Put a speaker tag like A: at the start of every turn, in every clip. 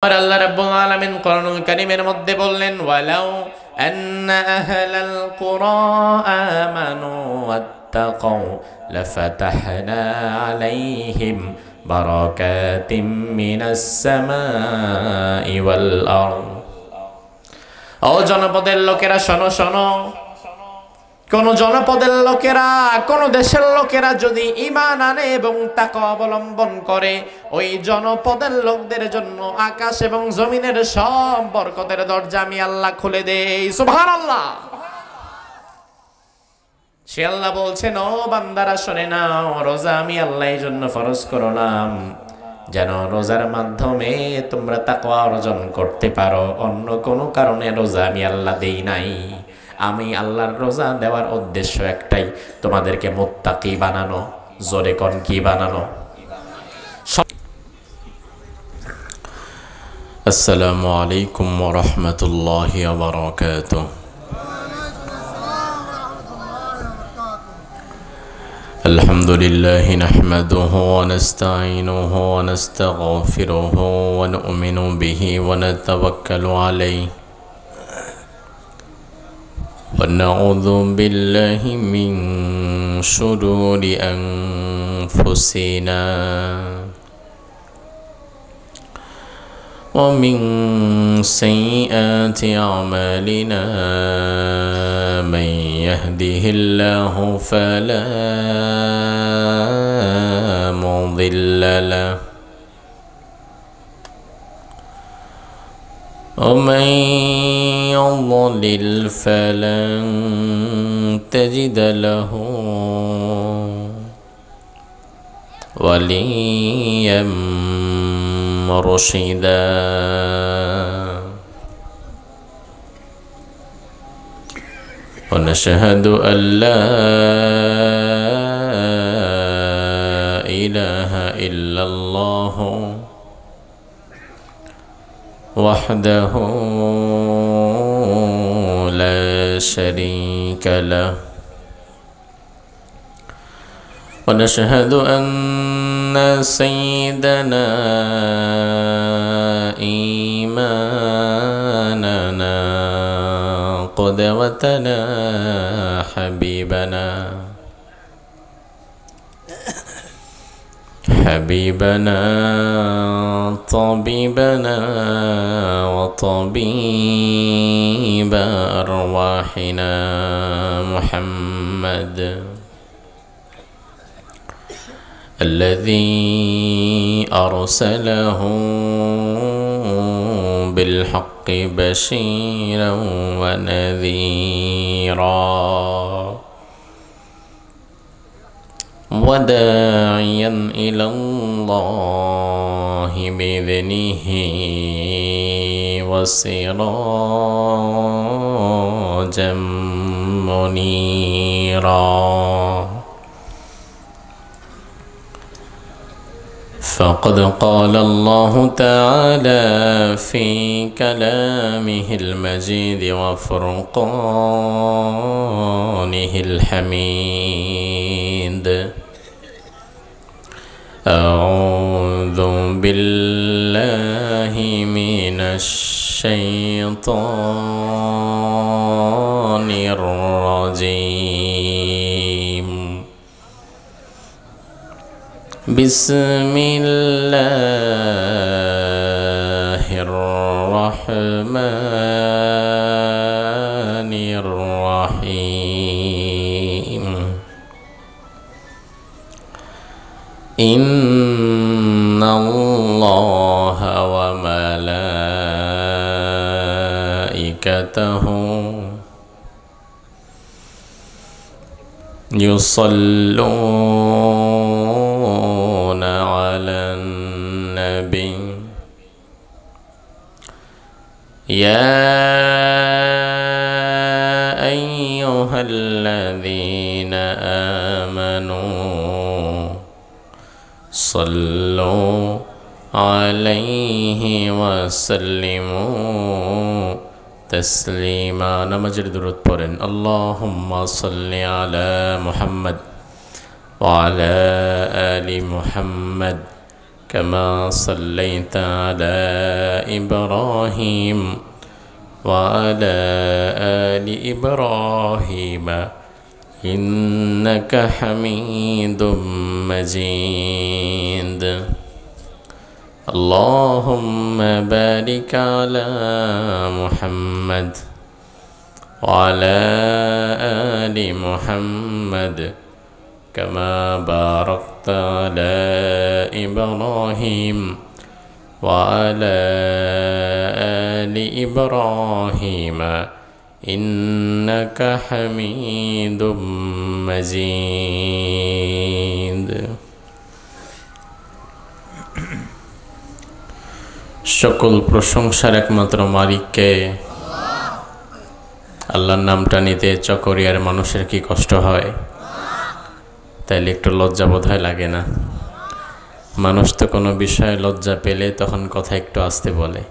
A: আর আল্লাহ রাব্বুল আলামিন কোরআনুল কারীমের মধ্যে বললেন ওয়ালাউ আন্না আহলাল কুরা আমানু ওয়াত্তাকাউ লাফাতাহনা আলাইহিম বারাকাতিম মিনাস সামাই ওয়াল আরদ। ও জনপদের লোকেরা শোনো শোনো, কোন জনপদের লোকেরা, কোন দেশের লোকেরা যদি ঈমান আনে এবং তাকওয়া অবলম্বন করে, ওই জনপদের লোকদের জন্য আকাশ এবং জমিনের সব বরকতের দরজা আমি আল্লাহ খুলে দেই। সুবহানাল্লাহ। সে আল্লাহ বলছেন, ও বান্দারা শুনে নাও, রোজা আমি আল্লাহ এই জন্য ফরজ করলাম যেন রোজার মাধ্যমে তোমরা তাকওয়া অর্জন করতে পারো। অন্য কোনো কারণে রোজা আমি আল্লাহ দেই নাই। আমি আল্লাহর রোজা দেওয়ার উদ্দেশ্য একটাই, তোমাদেরকে মুত্তাকি বানানো। জোরে কোন কি বানানো? আসসালামু আলাইকুম ওয়া রাহমাতুল্লাহি ওয়া বারাকাতুহু। আলহামদুলিল্লাহি নাহমাদুহু ওয়া নাস্তাঈনুহু ওয়া নাস্তাগফিরুহু ওয়া নু'মিনু বিহি ওয়া নাতাওয়াক্কালু আলাইহি ونعوذ بالله من شرور أنفسنا ومن سيئات أعمالنا من يهده الله فلا مضل له ومن يضلل فلن تجد له وليا مرشدا ونشهد أن لا إله إلا الله وحده لا شريك له ونشهد أن سيدنا إيماننا قدوتنا حبيبنا طبيبنا وطبيب أرواحنا محمد الذي أرسله بالحق بشيرا ونذيرا وداعيا إلى الله بإذنه وسراجا منيرا. فقد قال الله تعالى في كلامه المجيد وفرقانه الحميد: أعوذ بالله من الشيطان الرجيم. بسم الله الرحمن الرحيم. إن الله وملائكته يصلون على النبي يا أيها الذين آمنوا صلوا عليه وسلموا تسليما. নামাজের দুরূদ পড়েন। আল্লাহুম্মা সাল্লি আলা মুহাম্মদ ওয়া আলা আলি মুহাম্মদ كما صليت على إبراهيم وعلى آل إبراهيم إنك حميد مجيد اللهم بارك على محمد وعلى آل محمد كما باركت على إبراهيم وعلى آل إبراهيم إنك حميد مجيد সকল প্রশংসার একমাত্র মালিককে। আল্লাহর নামটা নিতে চকরিয়ার মানুষের কি কষ্ট হয়, তাইলে একটু লজ্জা বোধহয় লাগে না? মানুষ তো কোনো বিষয়ে লজ্জা পেলে তখন কথা একটু আস্তে বলে।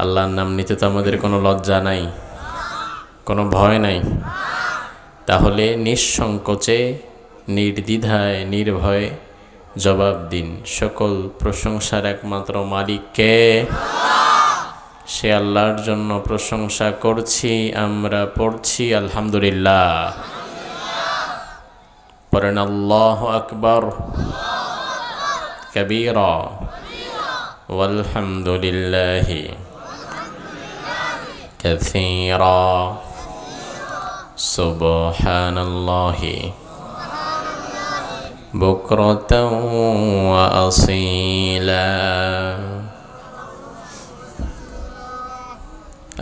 A: আল্লাহর নাম নিতে তো আমাদের কোনো লজ্জা নাই, কোনো ভয় নাই। তাহলে নিঃসংকোচে নির্দ্বিধায় নির্ভয়ে জবাব দিন, সকল প্রশংসার একমাত্র মালিককে। সে আল্লাহর জন্য প্রশংসা করছি, আমরা পড়ছি আলহামদুলিল্লাহ। পড়েন আল্লাহু আকবার কবীরা ওয়ালহামদুলিল্লাহি কাসীরা সুবহানাল্লাহি বুকরাতাও ওয়া আসীলা।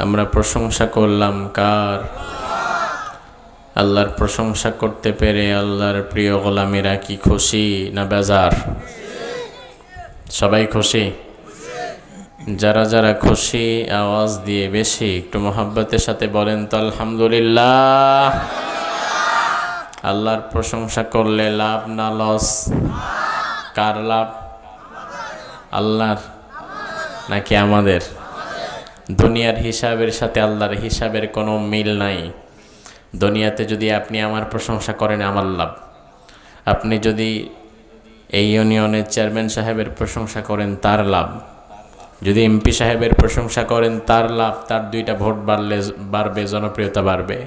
A: আমরা প্রশংসা করলাম কার? আল্লাহর প্রশংসা করতে পেরে আল্লাহর প্রিয় গোলামেরা কি খুশি না বেজার? সবাই খুশি? যারা যারা খুশি আওয়াজ দিয়ে বেশি একটু মোহাব্বতের সাথে বলেন তো আলহামদুলিল্লাহ। আল্লাহর প্রশংসা করলে লাভ না লস? কার লাভ? আল্লাহর নাকি আমাদের? দুনিয়ার হিসাবের সাথে আল্লাহর হিসাবের কোনো মিল নাই। দুনিয়াতে যদি আপনি আমার প্রশংসা করেন আমার লাভ, আপনি যদি এই ইউনিয়নের চেয়ারম্যান সাহেবের প্রশংসা করেন তার লাভ, যদি এমপি সাহেবের প্রশংসা করেন তার লাভ, তার 2টা ভোট বাড়বে, জনপ্রিয়তা বাড়বে।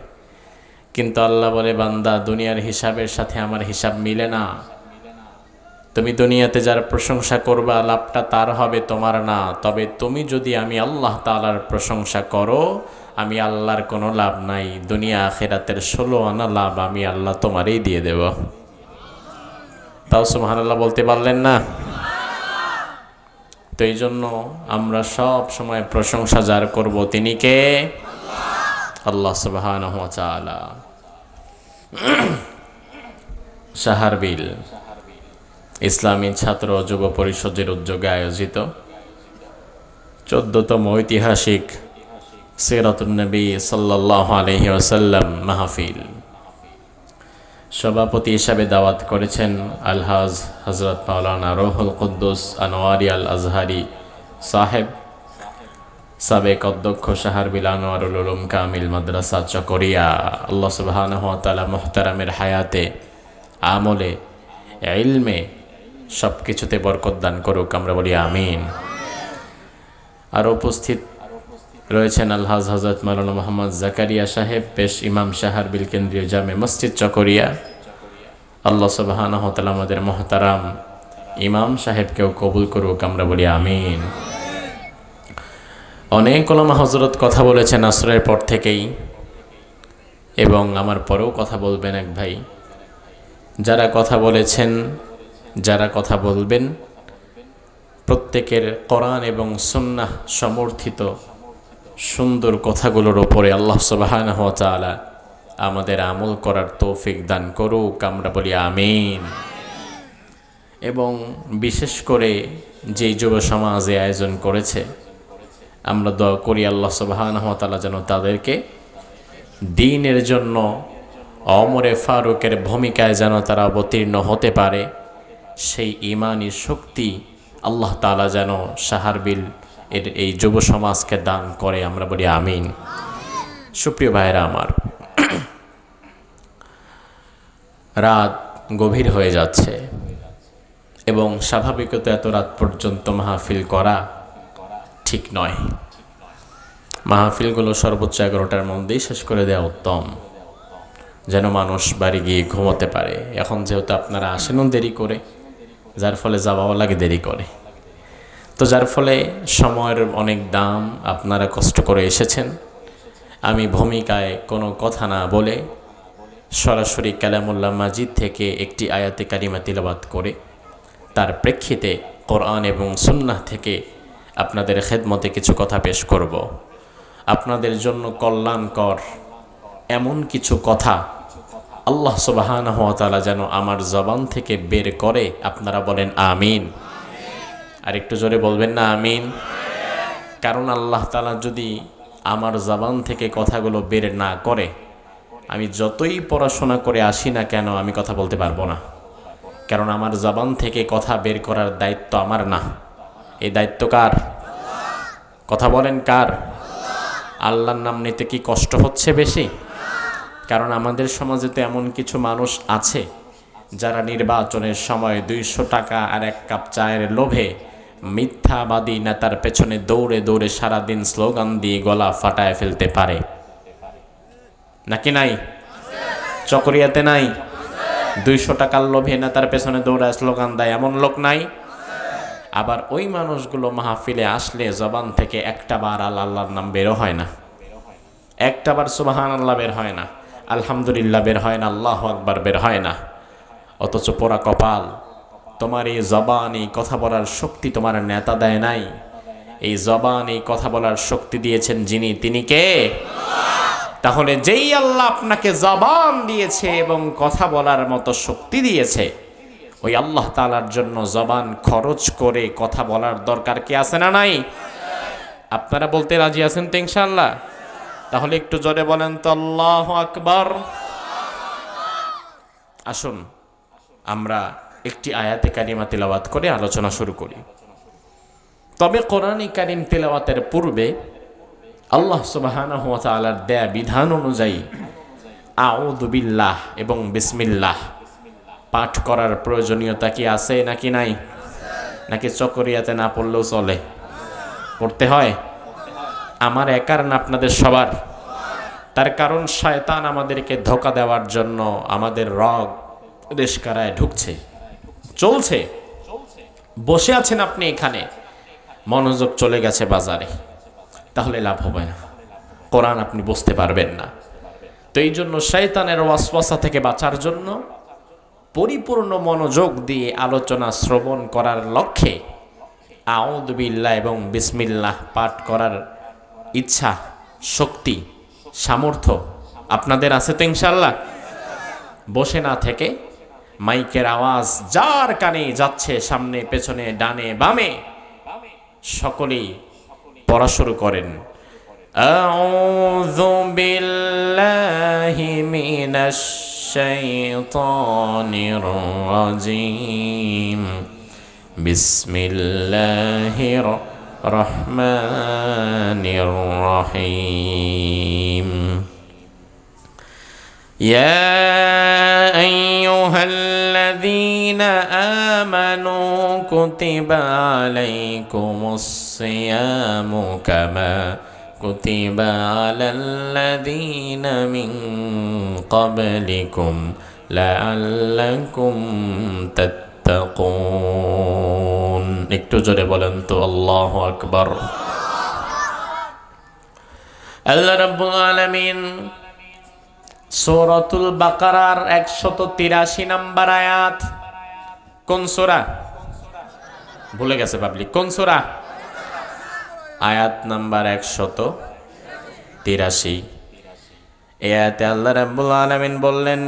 A: কিন্তু আল্লাহ বলে, বান্দা দুনিয়ার হিসাবের সাথে আমার হিসাব মিলে না। তুমি দুনিয়াতে যার প্রশংসা করবা লাভটা তার হবে, তোমার না। তবে তুমি যদি আমি আল্লাহ তাআলার প্রশংসা করো, আমি আল্লাহর কোনো লাভ নাই। দুনিয়া আখিরাতের 16 আনা লাভ আমি আল্লাহ তোমারই দিয়ে দেব। তাও সুবহানাল্লাহ বলতে পারলেন না? তো এই জন্য আমরা সব সময় প্রশংসা যার করব তিনি কে? আল্লাহ সুবহানাহু ওয়া তাআলা। শাহরবিল ইসলামী ছাত্র যুব পরিষদের উদ্যোগে আয়োজিত 14তম ঐতিহাসিক সিরাতুন নবী সাল্লাল্লাহু আলাইহি ওয়াসাল্লাম মাহফিল সভাপতি হিসাবে দাওয়াত করেছেন আলহাজ হযরত মাওলানা রুহুল কুদ্দুস আনোয়ারি আল আজহারি সাহেব, সাবেক অধ্যক্ষ শাহরবিল আনোয়ারুল উলুম কামিল মাদ্রাসা চকরিয়া। আল্লাহ সুবহানাহু ওয়া তাআলা মুহতারামের হায়াতে, আমলে, ইলমে সব কিছুতে বরকত দান করুক, আমরা বলি আমিন। আর উপস্থিত রয়েছেন আলহাজ হযরত মাওলানা মোহাম্মদ জাকারিয়া সাহেব, পেশ ইমাম শাহরবিল কেন্দ্রীয় জামে মসজিদ চকরিয়া। আল্লাহ সুবহানাহু ওয়া তাআলা আমাদের মুহতারাম ইমাম সাহেবকেও কবুল করুক, আমরা বলি আমিন। অনেক ওলামা হযরত কথা বলেছেন আসরের পর থেকেই, এবং আমার পরেও কথা বলবেন এক ভাই। যারা কথা বলেছেন, যারা কথা বলবেন, প্রত্যেকের কোরআন এবং সুন্নাহ সমর্থিত সুন্দর কথাগুলোর ওপরে আল্লাহ সুবহানাহু ওয়া তাআলা আমাদের আমল করার তৌফিক দান করুক, আমরা বলি আমিন। এবং বিশেষ করে যে যুব সমাজে আয়োজন করেছে, আমরা দোয়া করি আল্লাহ সুবহানাহু ওয়া তাআলা যেন তাদেরকে দ্বীনের জন্য ওমরে ফারুকের ভূমিকায় যেন তারা অবতীর্ণ হতে পারে, সেই ঈমানি শক্তি আল্লাহ তাআলা যেন শাহরবিল এর এই যুব সমাজকে দান করে, আমরা বলি আমিন। সুপ্রিয় ভাইরা আমার, রাত গভীর হয়ে যাচ্ছে, এবং স্বাভাবিকত এত রাত পর্যন্ত মাহফিল করা ঠিক নয়। মাহফিলগুলো সর্বোচ্চ 11টার মধ্যেই শেষ করে দেওয়া উত্তম, যেন মানুষ বাড়ি গিয়ে ঘুমোতে পারে। এখন যেহেতু আপনারা আসেনও দেরি করে, যার ফলে যাওয়াও লাগে দেরি করে, তো যার ফলে সময়ের অনেক দাম, আপনারা কষ্ট করে এসেছেন। আমি ভূমিকায় কোনো কথা না বলে সরাসরি কালামুল্লাহ মাজিদ থেকে একটি আয়াতে কারিমা তিলাওয়াত করে তার প্রেক্ষিতে কোরআন এবং সুন্নাহ থেকে আপনাদের খেদমতে কিছু কথা পেশ করব। আপনাদের জন্য কল্যাণকর এমন কিছু কথা আল্লাহ সুবহানাহু ওয়া তাআলা যেন আমার জবান থেকে বের করে। আপনারা বলেন আমিন। আর একটু জোরে বলবেন না আমিন। কারণ আল্লাহ তাআলা যদি আমার জবান থেকে কথাগুলো বের না করে, আমি যতই পড়াশোনা করে আসি না কেন আমি কথা বলতে পারবো না। কারণ আমার জবান থেকে কথা বের করার দায়িত্ব আমার না, এই দায়িত্ব কার? কথা বলেন কার? আল্লাহর নাম নিতে কি কষ্ট হচ্ছে বেশি? কারণ আমাদের সমাজে তো এমন কিছু মানুষ আছে যারা নির্বাচনের সময় 200 টাকা আর 1 কাপ চায়ের লোভে মিথ্যাবাদী নেতার পেছনে দৌড়ে দৌড়ে সারাদিন স্লোগান দিয়ে গলা ফাটায় ফেলতে পারে, নাকি নাই? চকরিয়াতে নাই? 200 টাকার লোভে নেতার পেছনে দৌড়ায় স্লোগান দেয় এমন লোক নাই? আবার ওই মানুষগুলো মাহফিলে আসলে জবান থেকে একটা বার আল্লাহর নাম বেরো হয় না, একটা বার সুবহানাল্লাহ বের হয় না, আলহামদুলিল্লাহ বের হয় না, আল্লাহু আকবার বের হয় না। অথচ পোড়া কপাল, তোমার এই জবান, এই কথা বলার শক্তি তোমার নেতা দেয় নাই। এই জবান, এই কথা বলার শক্তি দিয়েছেন যিনি, তিনি কে? তাহলে যেই আল্লাহ আপনাকে জবান দিয়েছে এবং কথা বলার মতো শক্তি দিয়েছে, ওই আল্লাহ তাআলার জন্য জবান খরচ করে কথা বলার দরকার কি আছে না নাই? আপনারা বলতে রাজি আছেন তো ইনশাআল্লাহ? তাহলে একটু জোরে বলেন তো আল্লাহু আকবার। আসুন আমরা একটি আয়াতে কারিমা তিলাওয়াত করে আলোচনা শুরু করি। তবে কোরআনে কারিম তিলাওয়াতের পূর্বে আল্লাহ সুবহানাহু ওয়া তাআলার দেয়া বিধান অনুযায়ী আউযু বিল্লাহ এবং বিসমিল্লাহ পাঠ করার প্রয়োজনীয়তা কি আছে নাকি নাই? নাকি চকরিয়াতে না পড়লেও চলে? পড়তে হয়? আমার একার না, আপনাদের সবার? তার কারণ শয়তান আমাদেরকে ধোঁকা দেওয়ার জন্য আমাদের রগ রেশকারায় ঢুকছে, চলছে। বসে আছেন আপনি এখানে, মনোযোগ চলে গেছে বাজারে, তাহলে লাভ হবে না, কোরআন আপনি বুঝতে পারবেন না। তো এই জন্য শয়তানের ওয়াসওয়াসা থেকে বাঁচার জন্য পরিপূর্ণ মনোযোগ দিয়ে আলোচনা শ্রবণ করার লক্ষ্যে আউযু বিল্লাহ এবং বিসমিল্লাহ পাঠ করার ইচ্ছা, শক্তি, সামর্থ্য আপনাদের আছে তো ইনশাআল্লাহ? বসে না থেকে মাইকের আওয়াজ যার কানে যাচ্ছে, সামনে পেছনে ডানে বামে, সকলেই পড়া শুরু করেন। আউযু বিল্লাহি মিনাশ শাইতানির রাজিম। বিসমিল্লাহির রহমানির রহিম। يا أيها الذين آمنوا كتب عليكم الصيام كما كتب على الذين من قبلكم لعلكم تتقون। একটু জোরে বলেন তো আল্লাহু আকবার। আল্লাহ রাব্বুল আলামিন সূরাতুল বাকারার 183 নম্বর আয়াত, কোন সূরা? ভুলে গেছে পাবলিক, কোন সূরা? আয়াত নাম্বার 183। এই আয়াতে আল্লাহ রাব্বুল আলামিন বললেন,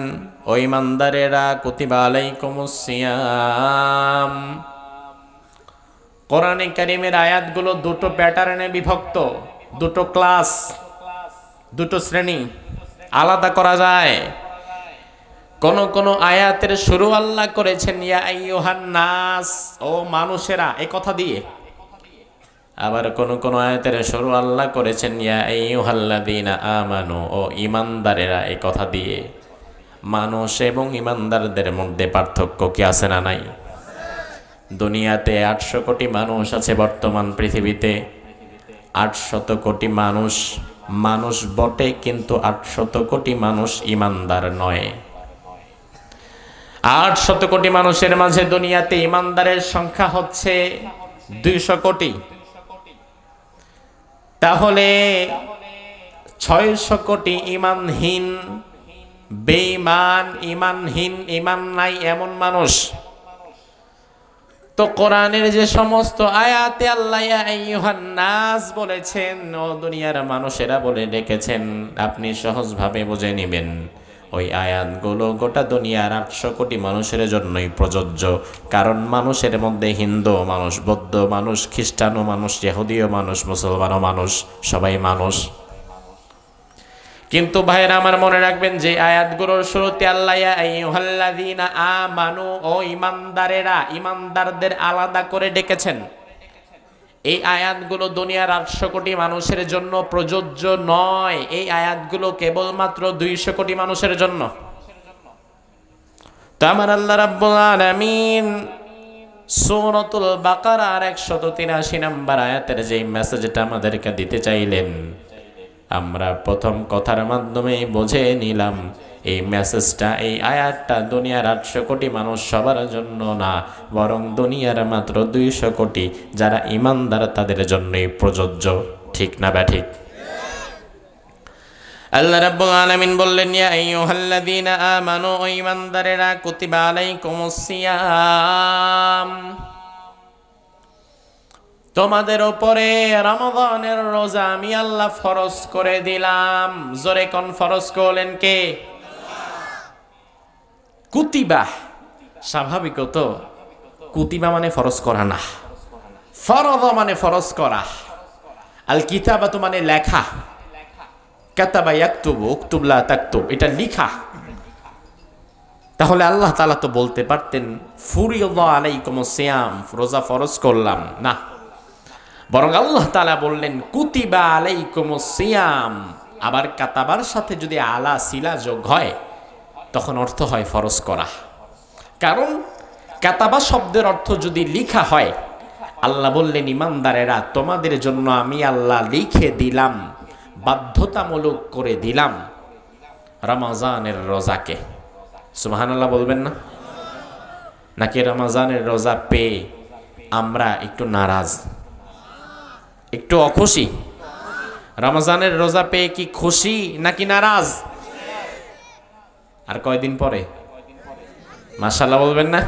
A: ও ঈমানদারেরা, কুতিবা আলাইকুমুস সিয়াম। কোরআনে কারীমের আয়াতগুলো দুটো প্যাটার্নে বিভক্ত, দুটো ক্লাস, দুটো শ্রেণী, আলাদা করা যায়। কোন কোন আয়াতের শুরু আল্লাহ করেছেন ইয়া আইয়ুহান নাস, ও মানুষেরা, এই কথা দিয়ে। আবার কোন কোন আয়াতের শুরু আল্লাহ করেছেন ইয়া আইয়ুহাল্লাযীনা আমানু, ও ঈমানদারেরা, এই কথা দিয়ে। মানুষ এবং ঈমানদারদের মধ্যে পার্থক্য কি আছে না নাই? দুনিয়াতে 800 কোটি মানুষ আছে বর্তমান পৃথিবীতে। 800 কোটি মানুষ মানুষ বটে, কিন্তু 800 কোটি মানুষ ইমানদার নয়। 800 কোটি মানুষের মাঝে দুনিয়াতে ইমানদারের সংখ্যা হচ্ছে 200 কোটি। তাহলে 600 কোটি ইমানহীন, বেঈমান, ইমানহীন, ইমান নাই এমন মানুষ। তো কোরআনের যে সমস্ত আয়াতে আল্লাহ ইয়া আইয়ুহান নাস বলেছেন, ও দুনিয়ার মানুষেরা বলে ডেকেছেন, আপনি সহজভাবে বুঝে নেবেন ওই আয়াতগুলো গোটা দুনিয়ার 800 কোটি মানুষের জন্যই প্রযোজ্য। কারণ মানুষের মধ্যে হিন্দু মানুষ, বৌদ্ধ মানুষ, খ্রিস্টানও মানুষ, ইহুদিও মানুষ, মুসলমানও মানুষ, সবাই মানুষ। কিন্তু ভাইয়েরা আমার মনে রাখবেন যে আয়াতগুলোর শুরুতে আল্লাহ ইয়া আইয়ুহাল্লাযীনা আমানু, ও ইমানদারেরা, ইমানদারদের আলাদা করে ডেকেছেন। এই আয়াতগুলো দুনিয়ার 800 কোটি মানুষের জন্য প্রযোজ্য নয়। এই আয়াতগুলো কেবলমাত্র 200 কোটি মানুষের জন্য। তো আমার আল্লাহ রাব্বুল আলামিন সূরাতুল বাকারার 183 নম্বর আয়াতের যে মেসেজটা আমাদেরকে দিতে চাইলেন, আমরা প্রথম কথার মাধ্যমে বুঝে নিলাম এই মেসেজটা, এই আয়াতটা দুনিয়ার 800 কোটি মানুষ সবার জন্য না, বরং দুনিয়ার মাত্র 200 কোটি যারা ইমানদার তাদের জন্যই প্রযোজ্য। ঠিক না ব্যাঠিক? আল্লাহ রাব্বুল আলামিন বললেন, ইয়া আইয়ুহাল্লাযীনা আমানু, ও ইমানদারেরা, কুতিবা আলাইকুমুস সিয়াম, তোমাদের উপরে রমজানের রোজা আমি আল্লাহ ফরজ করে দিলাম। জোরে কোন ফরজ করলেন কে? কুতিবা। স্বাভাবিকত কুতিবা মানে ফরজ করা না, ফরজ মানে ফরজ করা। আল কিতাবাতু মানে লেখা, কাতাবা ইয়াকতুবু, উকতুব লা তাকতুব, এটা লিখা। তাহলে আল্লাহ তাআলা তো বলতে পারতেন ফুরিদা আলাইকুমুস সিয়াম, রোজা ফরজ করলাম না, বরং আল্লাহ তাআলা বললেন কুতিবা আলাইকুমুস সিয়াম। আবার কাতাবার সাথে যদি আলা সিলা যোগ হয় তখন অর্থ হয় ফরজ করা। কারণ কাতাবা শব্দের অর্থ যদি লিখা হয়, আল্লাহ বললেন ইমানদারেরা তোমাদের জন্য আমি আল্লাহ লিখে দিলাম, বাধ্যতামূলক করে দিলাম রমজানের রোজাকে। সুবহানাল্লাহ বলবেন না? নাকি রমজানের রোজা পেয়ে আমরা একটু নারাজ, একটু অখুশি? রমজানের রোজা পেয়ে কি খুশি নাকি নারাজ? আর কয়দিন পরে? মাশাআল্লাহ বলবেন না?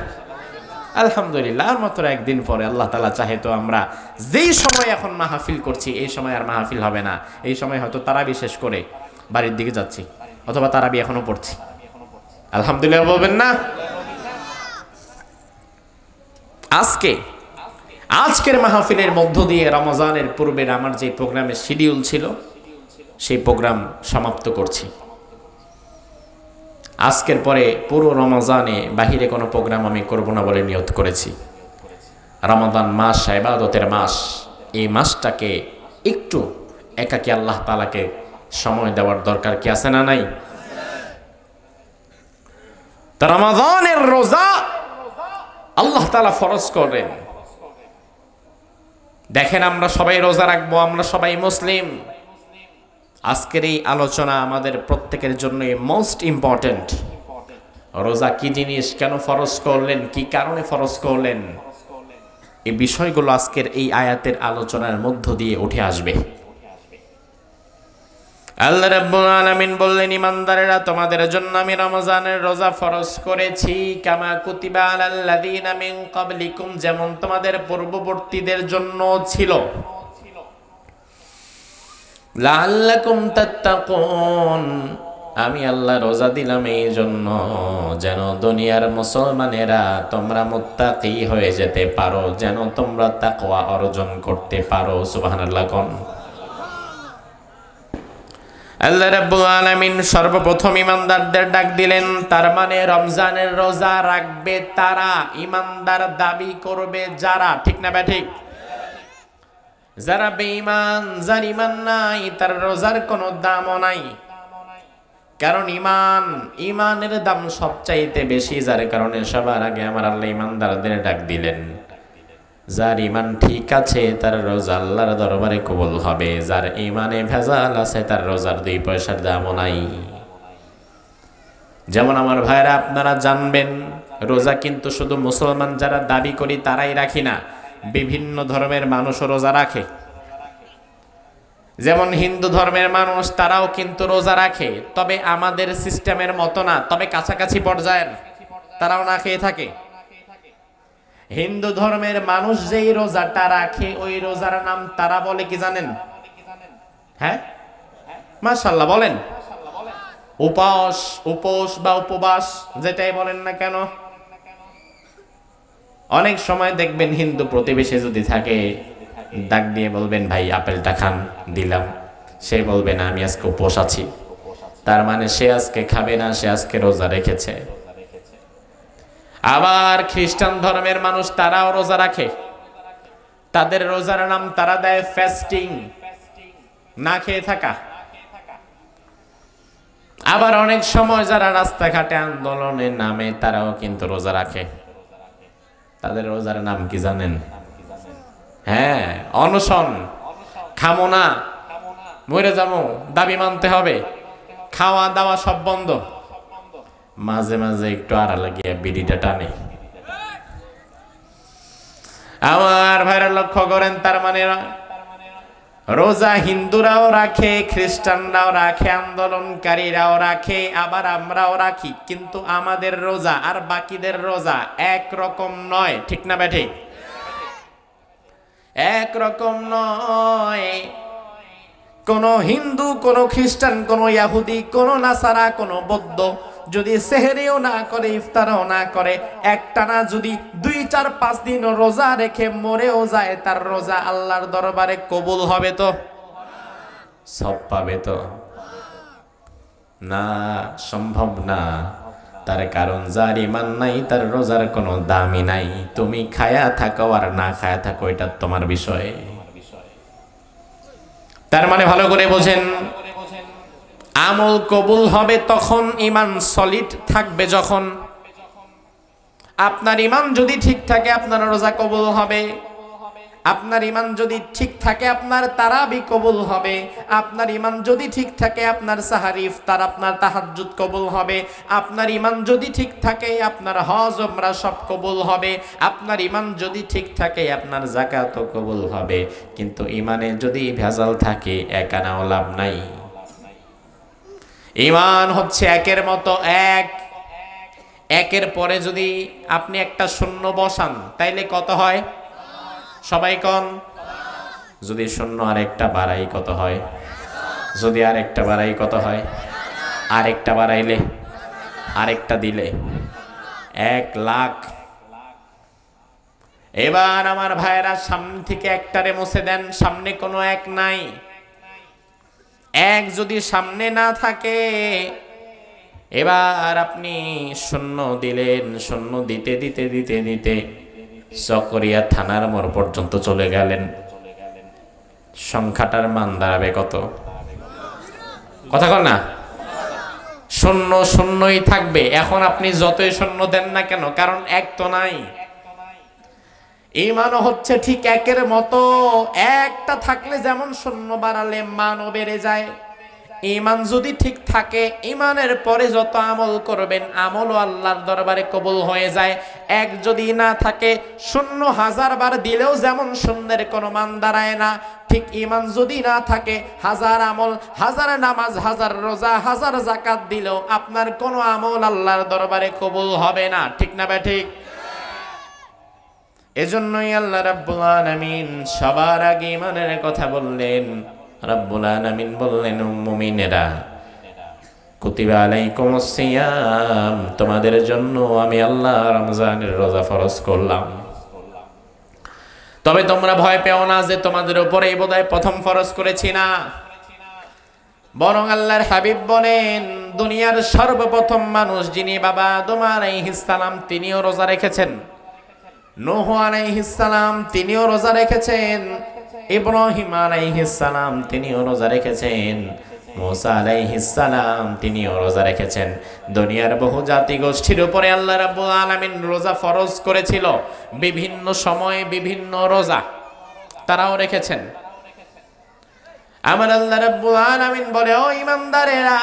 A: আলহামদুলিল্লাহ, আর মাত্র একদিন পরে। আল্লাহ তাআলা চাহে তো আমরা যেই সময় এখন মাহফিল করছি এই সময় আর মাহফিল হবে না, এই সময় হয়তো তারাবি শেষ করে বাড়ির দিকে যাচ্ছি, অথবা তারাবি এখনো পড়ছি। আলহামদুলিল্লাহ বলবেন না? আজকের মাহফিলের মধ্য দিয়ে রমজানের পূর্বের আমার যে প্রোগ্রামের শিডিউল ছিল সেই প্রোগ্রাম সমাপ্ত করছি। আজকের পরে পুরো রমজানে বাহিরে কোনো প্রোগ্রাম আমি করব না বলে নিয়ত করেছি। রমজান মাস ইবাদতের মাস, এই মাসটাকে একটু একাকী আল্লাহ তাআলাকে সময় দেওয়ার দরকার কি আছে না নাই? তো রমজানের রোজা আল্লাহ তাআলা ফরজ করেন। দেখেন আমরা সবাই রোজা রাখবো, আমরা সবাই মুসলিম। আজকের এই আলোচনা আমাদের প্রত্যেকের জন্য মোস্ট ইম্পর্টেন্ট। রোজা কি জিনিস, কেন ফরজ করলেন, কি কারণে ফরজ করলেন, এই বিষয়গুলো আজকের এই আয়াতের আলোচনার মধ্য দিয়ে উঠে আসবে। আল্লাহ রাব্বুল আলামিন বললেন ইমানদারেরা তোমাদের জন্য আমি রমজানের রোজা ফরজ করেছি, কামা কুতিবা আলাল্লাযীনা মিন ক্বাবলিকুম, যেমন তোমাদের পূর্ববর্তীদের জন্য ছিল। লাআল্লাকুম তাত্তাকুন, আমি আল্লাহ রোজা দিলাম এই জন্য যেন দুনিয়ার মুসলমানেরা তোমরা মুত্তাকি হয়ে যেতে পারো, যেন তোমরা তাকওয়া অর্জন করতে পারো। সুবহানাল্লাহ কোন। আল্লাহ রাব্বুল আলামিন সর্বপ্রথম ইমানদারদের ডাক দিলেন। তার মানে রমজানের রোজা রাখবে তারা, ইমানদার দাবি করবে যারা। ঠিক না ব্যাঠিক? যারা বেঈমান, যার ইমান নাই, তার রোজার কোনো দামও নাই। কারণ ইমানের দাম সবচাইতে বেশি, যার কারণে সবার আগে আমার আল্লাহ ইমানদারদের ডাক দিলেন। যার ইমান ঠিক আছে তার রোজা আল্লাহর দরবারে কবুল হবে, যার ইমানে ভেজাল আছে তার রোজার 2 পয়সার দামও নাই। যেমন আমার ভাইরা আপনারা জানবেন, রোজা কিন্তু শুধু মুসলমান যারা দাবি করি তারাই রাখি না, বিভিন্ন ধর্মের মানুষও রোজা রাখে। যেমন হিন্দু ধর্মের মানুষ তারাও কিন্তু রোজা রাখে, তবে আমাদের সিস্টেমের মতো না, তবে কাছাকাছি পর্যায়ের, তারাও না খেয়ে থাকে। হিন্দু ধর্মের মানুষ যেই রোজাটা রাখে ওই রোজার নাম তারা বলে কি জানেন? হ্যাঁ, মাশাআল্লাহ বলেন। উপোস বা উপবাস যেটাই বলেন না কেন। অনেক সময় দেখবেন হিন্দু প্রতিবেশী যদি থাকে, ডাক দিয়ে বলবেন ভাই আপেলটা খান, দিলাম, সে বলবে না আমি আজকে উপোস আছি, তার মানে সে আজকে খাবে না, সে আজকে রোজা রেখেছে। আবার খ্রিস্টান ধর্মের মানুষ তারাও রোজা রাখে, তাদের রোজার নাম তারা দেয় ফাস্টিং, না খেয়ে থাকা। আবার অনেক সময় যারা রাস্তাঘাটে আন্দোলনের নামে তারাও কিন্তু রোজা রাখে, তাদের রোজার নাম কি জানেন? হ্যাঁ, অনশন, খামো না, মরে যাবো, দাবি মানতে হবে, খাওয়া দাওয়া সব বন্ধ, মাঝে মাঝে একটু আড়ালে গিয়ে বিড়িটা টানে। আমার ভাইরা লক্ষ্য করেন, তার মানে রোজা হিন্দুরাও রাখে, খ্রিস্টানরাও রাখে, আন্দোলনকারীরাও রাখে, আবার আমরাও রাখি, কিন্তু আমাদের রোজা আর বাকিদের রোজা একরকম নয়, ঠিক না বেঠিক? একরকম নয়। কোন হিন্দু, কোন খ্রিস্টান, কোন ইহুদি, কোন নাসারা, কোন বৌদ্ধ যদি সেহরিও না করে, ইফতারও না করে, একটানা যদি 2, 4, 5 দিন রোজা রেখে মরেও যায়, তার রোজা আল্লাহর দরবারে কবুল হবে তো? সব পাবে তো? না, সম্ভব না। তার কারণ যার ইমান নাই তার রোজার কোনো দামই নাই। তুমি খায়া থাকো আর না খায়া থাকো, এটা তোমার বিষয়। তার মানে ভালো করে বোঝেন, আমল কবুল হবে তখন, ইমান সলিড থাকবে যখন। আপনার ইমান যদি ঠিক থাকে আপনার রোজা কবুল হবে, আপনার ইমান যদি ঠিক থাকে আপনার তারাবি কবুল হবে, আপনার ইমান যদি ঠিক থাকে আপনার সাহারি, ইফতার, আপনার তাহাজ্জুদ কবুল হবে, আপনার ইমান যদি ঠিক থাকে আপনার হজ উমরা সব কবুল হবে, আপনার ইমান যদি ঠিক থাকে আপনার যাকাতও কবুল হবে। কিন্তু ইমানে যদি ভেজাল থাকে একানাও লাভ নাই। ইমান হচ্ছে একের মতো এক, একের পরে যদি আপনি একটা শূন্য বসান তাইলে কত হয়? সবাই কোন? যদি শূন্য আরেকটা বাড়াই কত হয়? যদি আরেকটা বাড়াই কত হয়? আরেকটা বাড়াইলে, আরেকটা দিলে 1 লাখ। এবার আমার ভাইয়েরা সামনে থেকে একটারে মুছে দেন, সামনে কোনো এক নাই। এক যদি সামনে না থাকে, এবার আপনি শূন্য দিলেন, শূন্য দিতে দিতে দিতে দিতে চকরিয়া থানার মোড় পর্যন্ত চলে গেলেন, সংখ্যাটার মান দাঁড়াবে কত? কথা কন না? শূন্য শূন্যই থাকবে। এখন আপনি যতই শূন্য দেন না কেন, কারণ এক তো নাই। ইমানও হচ্ছে ঠিক একের মতো, একটা থাকলে যেমন শূন্য বাড়ালে মানও বেড়ে যায়। ইমান যদি ঠিক থাকে, ইমানের পরে যত আমল করবেন আমলও আল্লাহর দরবারে কবুল হয়ে যায়। এক যদি না থাকে, শূন্য 1000 বার দিলেও যেমন শূন্যের কোনো মান দাঁড়ায় না, ঠিক ইমান যদি না থাকে 1000 আমল, 1000 নামাজ, 1000 রোজা, 1000 যাকাত দিলেও আপনার কোনো আমল আল্লাহর দরবারে কবুল হবে না, ঠিক না ঠিক? এজন্যই আল্লাহ রাব্বুল আলামিন সবার আগে ইমানের কথা বললেন। রাব্বুল আলামিন বললেন, মুমিনেরা, কুতিবা আলাইকুমুস সিয়াম, তোমাদের জন্য আমি আল্লাহ রমজানের রোজা ফরজ করলাম। তবে তোমরা ভয় পেও না যে তোমাদের উপরে এই বোধহয় প্রথম ফরজ করেছি, না, বরং আল্লাহর হাবিব বলেন, দুনিয়ার সর্বপ্রথম মানুষ যিনি বাবা আদম আলাইহিস সালাম তিনিও রোজা রেখেছেন, নূহ আলাইহিস সালাম তিনিও রোজা রেখেছেন, ইব্রাহিম আলাইহিস সালাম তিনিও রোজা রেখেছেন, মুসা আলাইহিস সালাম তিনিও রোজা রেখেছেন। দুনিয়ার বহু জাতি গোষ্ঠীর উপরে আল্লাহ রাব্বুল আলামিন রোজা ফরজ করেছিল, বিভিন্ন সময়ে বিভিন্ন রোজা তারাও রেখেছেন। আমার আল্লাহ রাব্বুল আলামিন বলে, ও ঈমানদারেরা,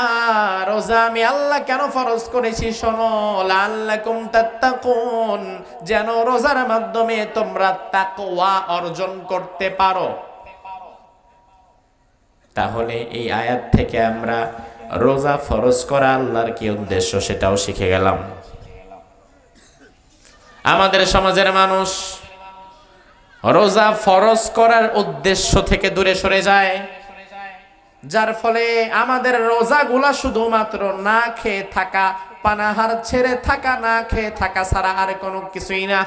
A: রোজা আমি আল্লাহ কেন ফরজ করেছি শোনো, লাআল্লাকুম তাত্তাকুন, যেন রোজার মাধ্যমে তোমরা তাকওয়া অর্জন করতে পারো। তাহলে এই আয়াত থেকে আমরা রোজা ফরজ করা আল্লাহর কি উদ্দেশ্য সেটাও শিখে গেলাম। আমাদের সমাজের মানুষ রোজা ফরজ করার উদ্দেশ্য থেকে দূরে সরে যায়, যার ফলে আমাদের রোজাগুলা শুধুমাত্র না খেয়ে থাকা, পানাহার ছেড়ে থাকা, না খেয়ে থাকা ছাড়া আর কোনো কিছুই না।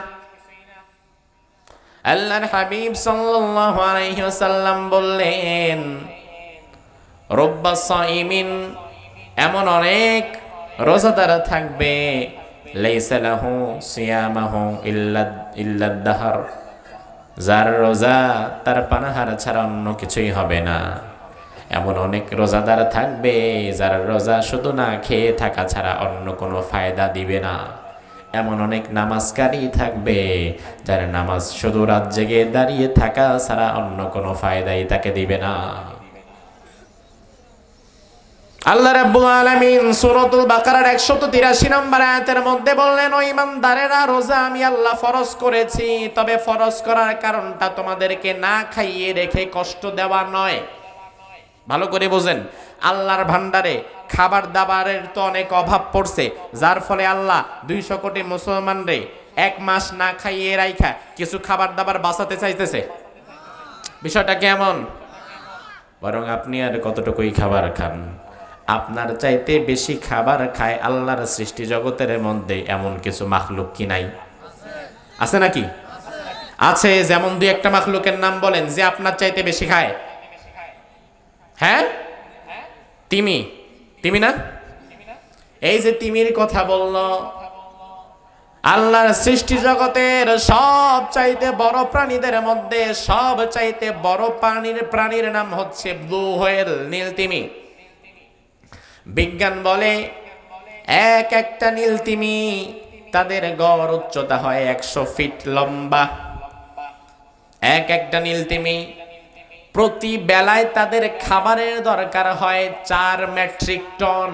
A: আল্লাহর হাবিব সাল্লাল্লাহু আলাইহি ওয়াসাল্লাম বললেন, রব্বা সাইমিন, এমন অনেক রোজাদার থাকবে, লাইসা লাহু সিয়ামাহু ইল্লা দাহর, যার রোজা তার পানাহার ছাড়া অন্য কিছুই হবে না। এমন অনেক রোজাদার থাকবে যার রোজা শুধু না খেয়ে থাকা ছাড়া অন্য কোনো ফায়দা দিবে না। এমন অনেক নামাজকারী থাকবে যার নামাজ শুধু রাত জেগে দাঁড়িয়ে থাকা ছাড়া অন্য কোনো ফায়দাই তাকে দিবে না। আল্লাহ রাব্বুল আলামিন সূরাতুল বাকারার 183 নম্বর আয়াতের মধ্যে বললেন, ও ঈমানদারেরা, রোজা আমি আল্লাহ ফরজ করেছি, তবে ফরজ করার কারণটা তোমাদেরকে না খাইয়ে রেখে কষ্ট দেওয়া নয়। ভালো করে বোঝেন, আল্লাহর ভান্ডারে খাবার দাবারের তো অনেক অভাব পড়ছে, যার ফলে আল্লাহ 200 কোটি মুসলমানরে 1 মাস না খাইয়ে রাইখা কিছু খাবার দাবার বাঁচাতে চাইতেছে। বিষয়টা কেমন? বরং আপনি আর কতটুকুই খাবার খান, আপনার চাইতে বেশি খাবার খায় আল্লাহর সৃষ্টি জগতের মধ্যে এমন কিছু মাখলুক কি নাই? আছে নাকি? আছে। যেমন 2-1টা মাখলুকের নাম বলেন যে আপনার চাইতে বেশি খায়। হ্যাঁ, তিমি। তিমি না? এই যে তিমির কথা বলল, আল্লাহর সৃষ্টি জগতের সব চাইতে বড় প্রাণীদের মধ্যে সব চাইতে বড় প্রাণীর নাম হচ্ছে ব্লু হোয়েল, নীল তিমি। বিজ্ঞান বলে একটা নীল তিমি তাদের গড় উচ্চতা হয় 100 ফিট লম্বা। একটা নীল তিমি প্রতি বেলায় তাদের খাবারের দরকার হয় 4 মেট্রিক টন।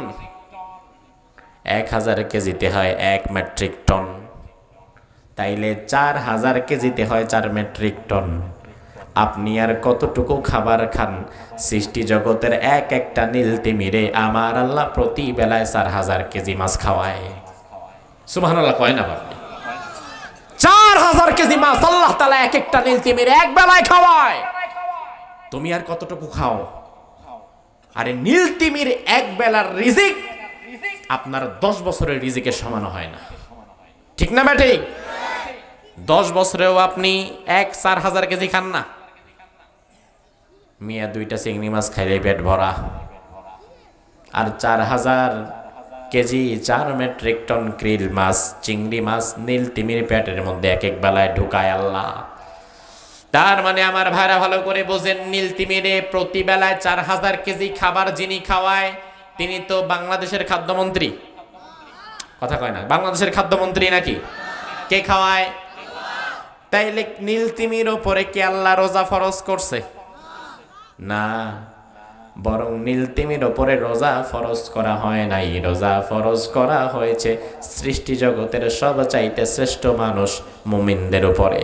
A: 1000 কেজিতে হয় 1 মেট্রিক টন, তাইলে 4000 কেজিতে হয় 4 মেট্রিক টন। আপনি আর কতটুকু খাবার খান? সৃষ্টি জগতের একটা নীল তিমিরে আমার আল্লাহ প্রতি বেলায় 4000 কেজি মাছ খাওয়ায়। সুবহানাল্লাহ কয় না আপনি? 4000 কেজি মাছ আল্লাহ তাআলা একটা নীল তিমিরে এক বেলায় খাওয়ায়। তুমি আর কতটুকু খাও? আরে নীল তিমির এক বেলার রিজিক আপনার 10 বছরের রিজিকের সমান হয় না, ঠিক না বেটি? 10 বছরেও আপনি 4000 কেজি খান না। মিয়া 2টা চিংড়ি মাছ খাইলে পেট ভরা, আর 4000 কেজি 4 মেট্রিক টন ক্রিল মাছ, চিংড়ি মাছ নীল তিমির পেটের মধ্যে এক বেলায় ঢুকায় আল্লাহ। তার মানে আমার ভাইরা ভালো করে বোঝেন, নীল তিমিরে প্রতি বেলায় 4000 কেজি খাবার যিনি খাওয়ায় তিনি তো বাংলাদেশের খাদ্যমন্ত্রী। কথা কয় না? বাংলাদেশের খাদ্যমন্ত্রী নাকি? কে খাওয়ায়? তাইলে নীল তিমির উপরে কি আল্লাহ রোজা ফরজ করছে? না, বরং নীল তিমির উপরে রোজা ফরজ করা হয় নাই। রোজা ফরজ করা হয়েছে সৃষ্টি জগতের সবচাইতে শ্রেষ্ঠ মানুষ মুমিনদের উপরে।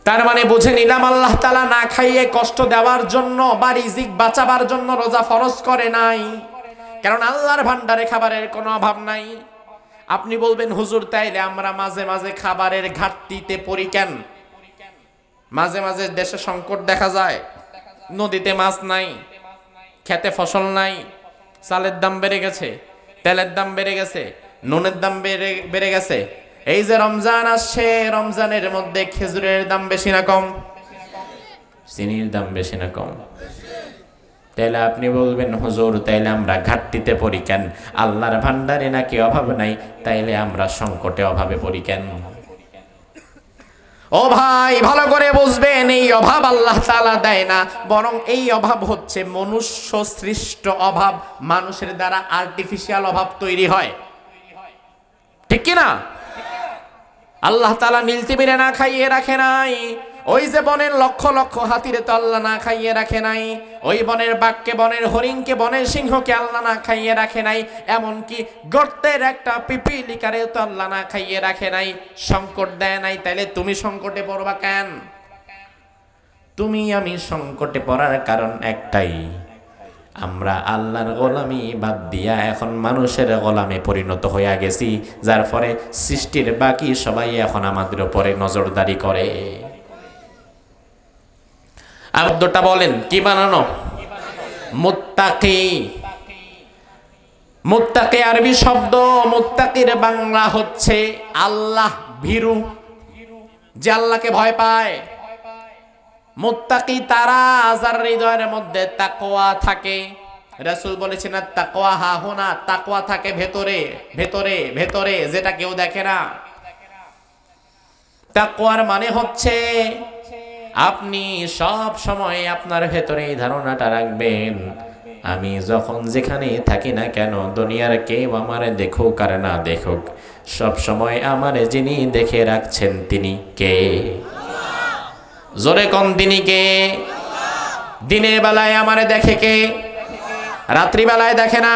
A: তার মানে বুঝে নিলাম আল্লাহ তাআলা না খাইয়ে কষ্ট দেওয়ার জন্য বা রিজিক বাঁচাবার জন্য রোজা ফরজ করে নাই, কারণ আল্লাহর ভান্ডারে খাবারের কোনো অভাব নাই। আপনি বলবেন, হুজুর তাইলে আমরা মাঝে মাঝে খাবারের ঘাটতিতে পড়ি কেন? মাঝে মাঝে দেশে সংকট দেখা যায়, নদীতে মাছ নাই, খেতে ফসল নাই, চালের দাম বেড়ে গেছে, তেলের দাম বেড়ে গেছে, নুনের দাম বেড়ে গেছে। এই যে রমজান আসছে, রমজানের মধ্যে খেজুরের দাম বেশি না কম? চিনির দাম বেশি না কম? তাইলে আপনি বলবেন, হুজুর তাইলে আমরা ঘাটতিতে পড়ি কেন? আল্লাহর ভান্ডারে নাকি অভাব নাই, তাইলে আমরা সংকটে অভাবে পড়ি কেন? ও ও ভাই ভালো করে বুঝবেন, এই অভাব আল্লাহ তাআলা দেয় না, বরং এই অভাব হচ্ছে মনুষ্য সৃষ্ট অভাব, মানুষের দ্বারা আর্টিফিশিয়াল অভাব তৈরি হয়, ঠিক কি না? আল্লাহ তাআলা নীলতিমিরে না খাইয়ে রাখে নাই, ওই যে বনের লক্ষ লক্ষ হাতিরে তো আল্লাহ না খাইয়ে রাখে নাই, ওই বনের বাঘকে, বনের হরিণকে, বনের সিংহকে আল্লাহ না খাইয়ে রাখে নাই, এমনকি গর্তের একটা পিপিলিকারে তো আল্লাহ না খাইয়ে রাখে নাই, সংকট দেয় নাই। তাইলে তুমি সংকটে পড়বা কেন? তুমি আমি সংকটে পড়ার কারণ একটাই, আমরা আল্লাহর গোলামি বাদ দিয়া এখন মানুষের গোলামে পরিণত হইয়া গেছি, যার ফলে সৃষ্টির বাকি সবাই এখন আমাদের উপরে নজরদারি করে। শব্দটা বলেন কি বানানো? মুত্তাকি। মুত্তাকি আরবি শব্দ, মুত্তাকির বাংলা হচ্ছে আল্লাহ ভীরু, যে আল্লাহকে ভয় পায়। মুত্তাকি তারা যার হৃদয়ের মধ্যে তাকওয়া থাকে। রাসূল বলেছেন তাকওয়া হাহুনা, তাকওয়া থাকে ভেতরে ভেতরে ভেতরে, যেটা কেউ দেখে না। তাকওয়ার মানে হচ্ছে আপনি সব সময় আপনার ভেতরে এই ধারণাটা রাখবেন, আমি যখন যেখানে থাকি না কেন, দুনিয়ার কেউ আমারে দেখুক আর না দেখুক, সব সময় আমারে যিনি দেখে রাখছেন তিনি কে? জোরে কোন তিনি কে? দিনের বেলায় আমারে দেখে কে? রাত্রিবেলায় দেখে না?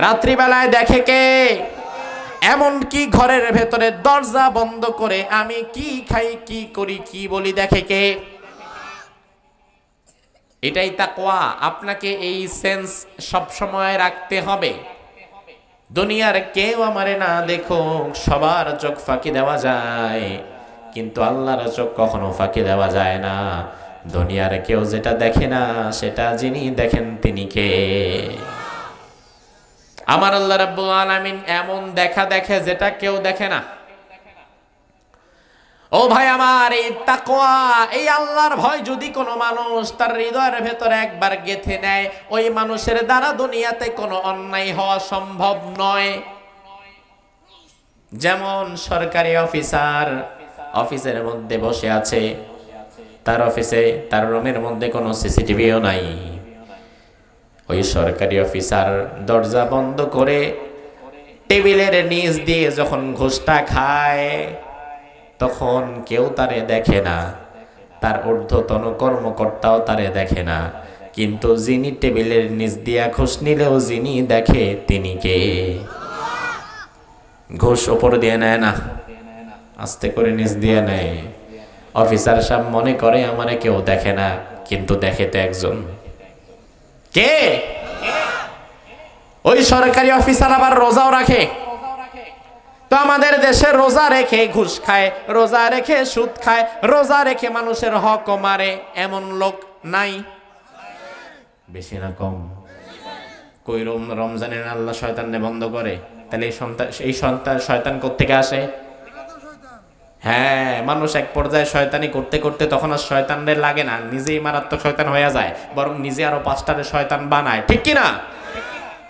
A: রাত্রিবেলায় দেখে কে? এমনকি ঘরের ভেতরে দরজা বন্ধ করে আমি কি খাই, কি করি, কি বলি দেখে কে? এটাই তাকওয়া। আপনাকে এই সেন্স সব সময় রাখতে হবে, দুনিয়ার কেউ আমারে না দেখুক, সবার চোখ ফাঁকি দেওয়া যায় কিন্তু আল্লাহর চোখ কখনো ফাঁকি দেওয়া যায় না। দুনিয়ার কেউ যেটা দেখে না, সেটা যিনি দেখেন তিনি কে? আমার আল্লাহ রাব্বুল আলামিন এমন দেখা দেখে যেটা কেউ দেখে না। ও ভাই আমার, এই তাকওয়া, এই আল্লাহর ভয় যদি কোনো মানুষ তার হৃদয়ের ভেতরে একবার গেঁথে নেয়, ওই মানুষের দ্বারা দুনিয়াতে কোনো অন্যায় হওয়া সম্ভব নয়। যেমন সরকারি অফিসার অফিসের মধ্যে বসে আছে, তার অফিসে তার রুমের মধ্যে কোনো সিসিটিভিও নাই, ওই সরকারি অফিসার দরজা বন্ধ করে টেবিলের নিচ দিয়ে যখন ঘুষটা খায়, তখন কেউ তারে দেখে না, তার ঊর্ধ্বতন কর্মকর্তাও তারে দেখে না, কিন্তু যিনি টেবিলের নিচ দিয়া ঘুষ নিলেও যিনি দেখে তিনি কে? ঘুষ ওপর দিয়ে নেয় না, আস্তে করে নিচ দিয়ে নেয়। অফিসার সাহেব মনে করে আমারে কেউ দেখে না, কিন্তু দেখে তো একজন। কে? ওই সরকারি অফিসার আবার রোজাও রাখে। তো আমাদের দেশে রোজা রেখে ঘুষ খায়, রোজা রেখে সুদ খায়, রোজা রেখে মানুষের হক মারে, এমন লোক নাই? বেশি না কম? কই রমজানের আল্লাহ শয়তানকে বন্ধ করে, তাহলে এই শয়তান কোত্থেকে আসে? হ্যাঁ, মানুষ এক পর্যায়ে শয়তানি করতে করতে তখন আর শয়তানদের লাগে না, নিজেই মারাত্মক শয়তান হয়ে যায়, বরং নিজে আরো 5টারে শয়তান বানায়, ঠিক কি না?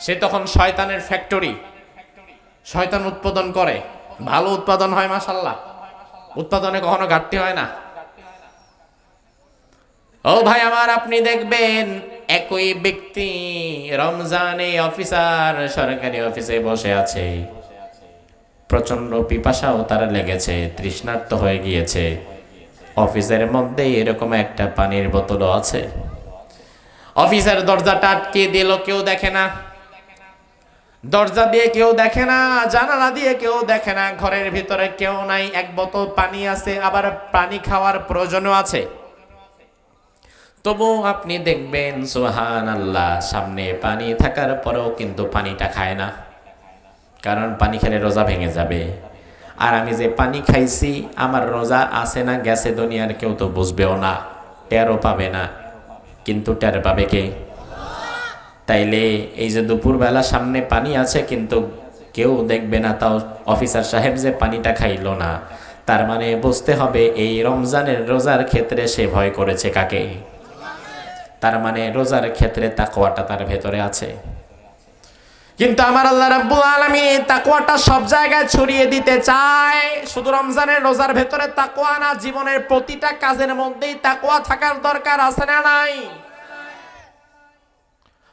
A: সে তখন শয়তানের ফ্যাক্টরি, শয়তান উৎপাদন করে, ভালো উৎপাদন হয় মাশাআল্লাহ, উৎপাদনে কখনো ঘাটতি হয় না। ও ভাই আমার, আপনি দেখবেন একই ব্যক্তি রমজানে অফিসার সরকারি অফিসে বসে আছে, প্রচন্ড পিপাসাও তার লেগেছে, তৃষ্ণার্ত হয়ে গিয়েছে, অফিসের মধ্যে এরকম একটা পানির বোতলও আছে, অফিসের দরজাটা আটকে দিল, কেউ দেখে না, দরজা দিয়ে কেউ দেখে না, জানালা দিয়ে কেউ দেখে না, ঘরের ভিতরে কেউ নাই, এক বোতল পানি আছে, আবার পানি খাওয়ার প্রয়োজনও আছে, তবু আপনি দেখবেন সুবহানাল্লাহ, সামনে পানি থাকার পরেও কিন্তু পানিটা খায় না, কারণ পানি খেলে রোজা ভেঙে যাবে। আর আমি যে পানি খাইছি আমার রোজা আছে না গেছে দুনিয়ার কেউ তো বুঝবেও না, টেরও পাবে না, কিন্তু টের পাবে কে? তাইলে এই যে দুপুরবেলা সামনে পানি আছে কিন্তু কেউ দেখবে না, তাও অফিসার সাহেব যে পানিটা খাইলো না, তার মানে বুঝতে হবে এই রমজানের রোজার ক্ষেত্রে সে ভয় করেছে কাকে? তার মানে রোজার ক্ষেত্রে তাকওয়াটা তার ভেতরে আছে। কিন্তু আমার আল্লাহ রাব্বুল আলামিন তাকওয়াটা সব জায়গায় ছড়িয়ে দিতে চায়। শুধু রমজানের রোজার ভেতরে তাকওয়া না, জীবনের প্রতিটা কাজের মধ্যেই তাকওয়া থাকার দরকার আছে না নাই?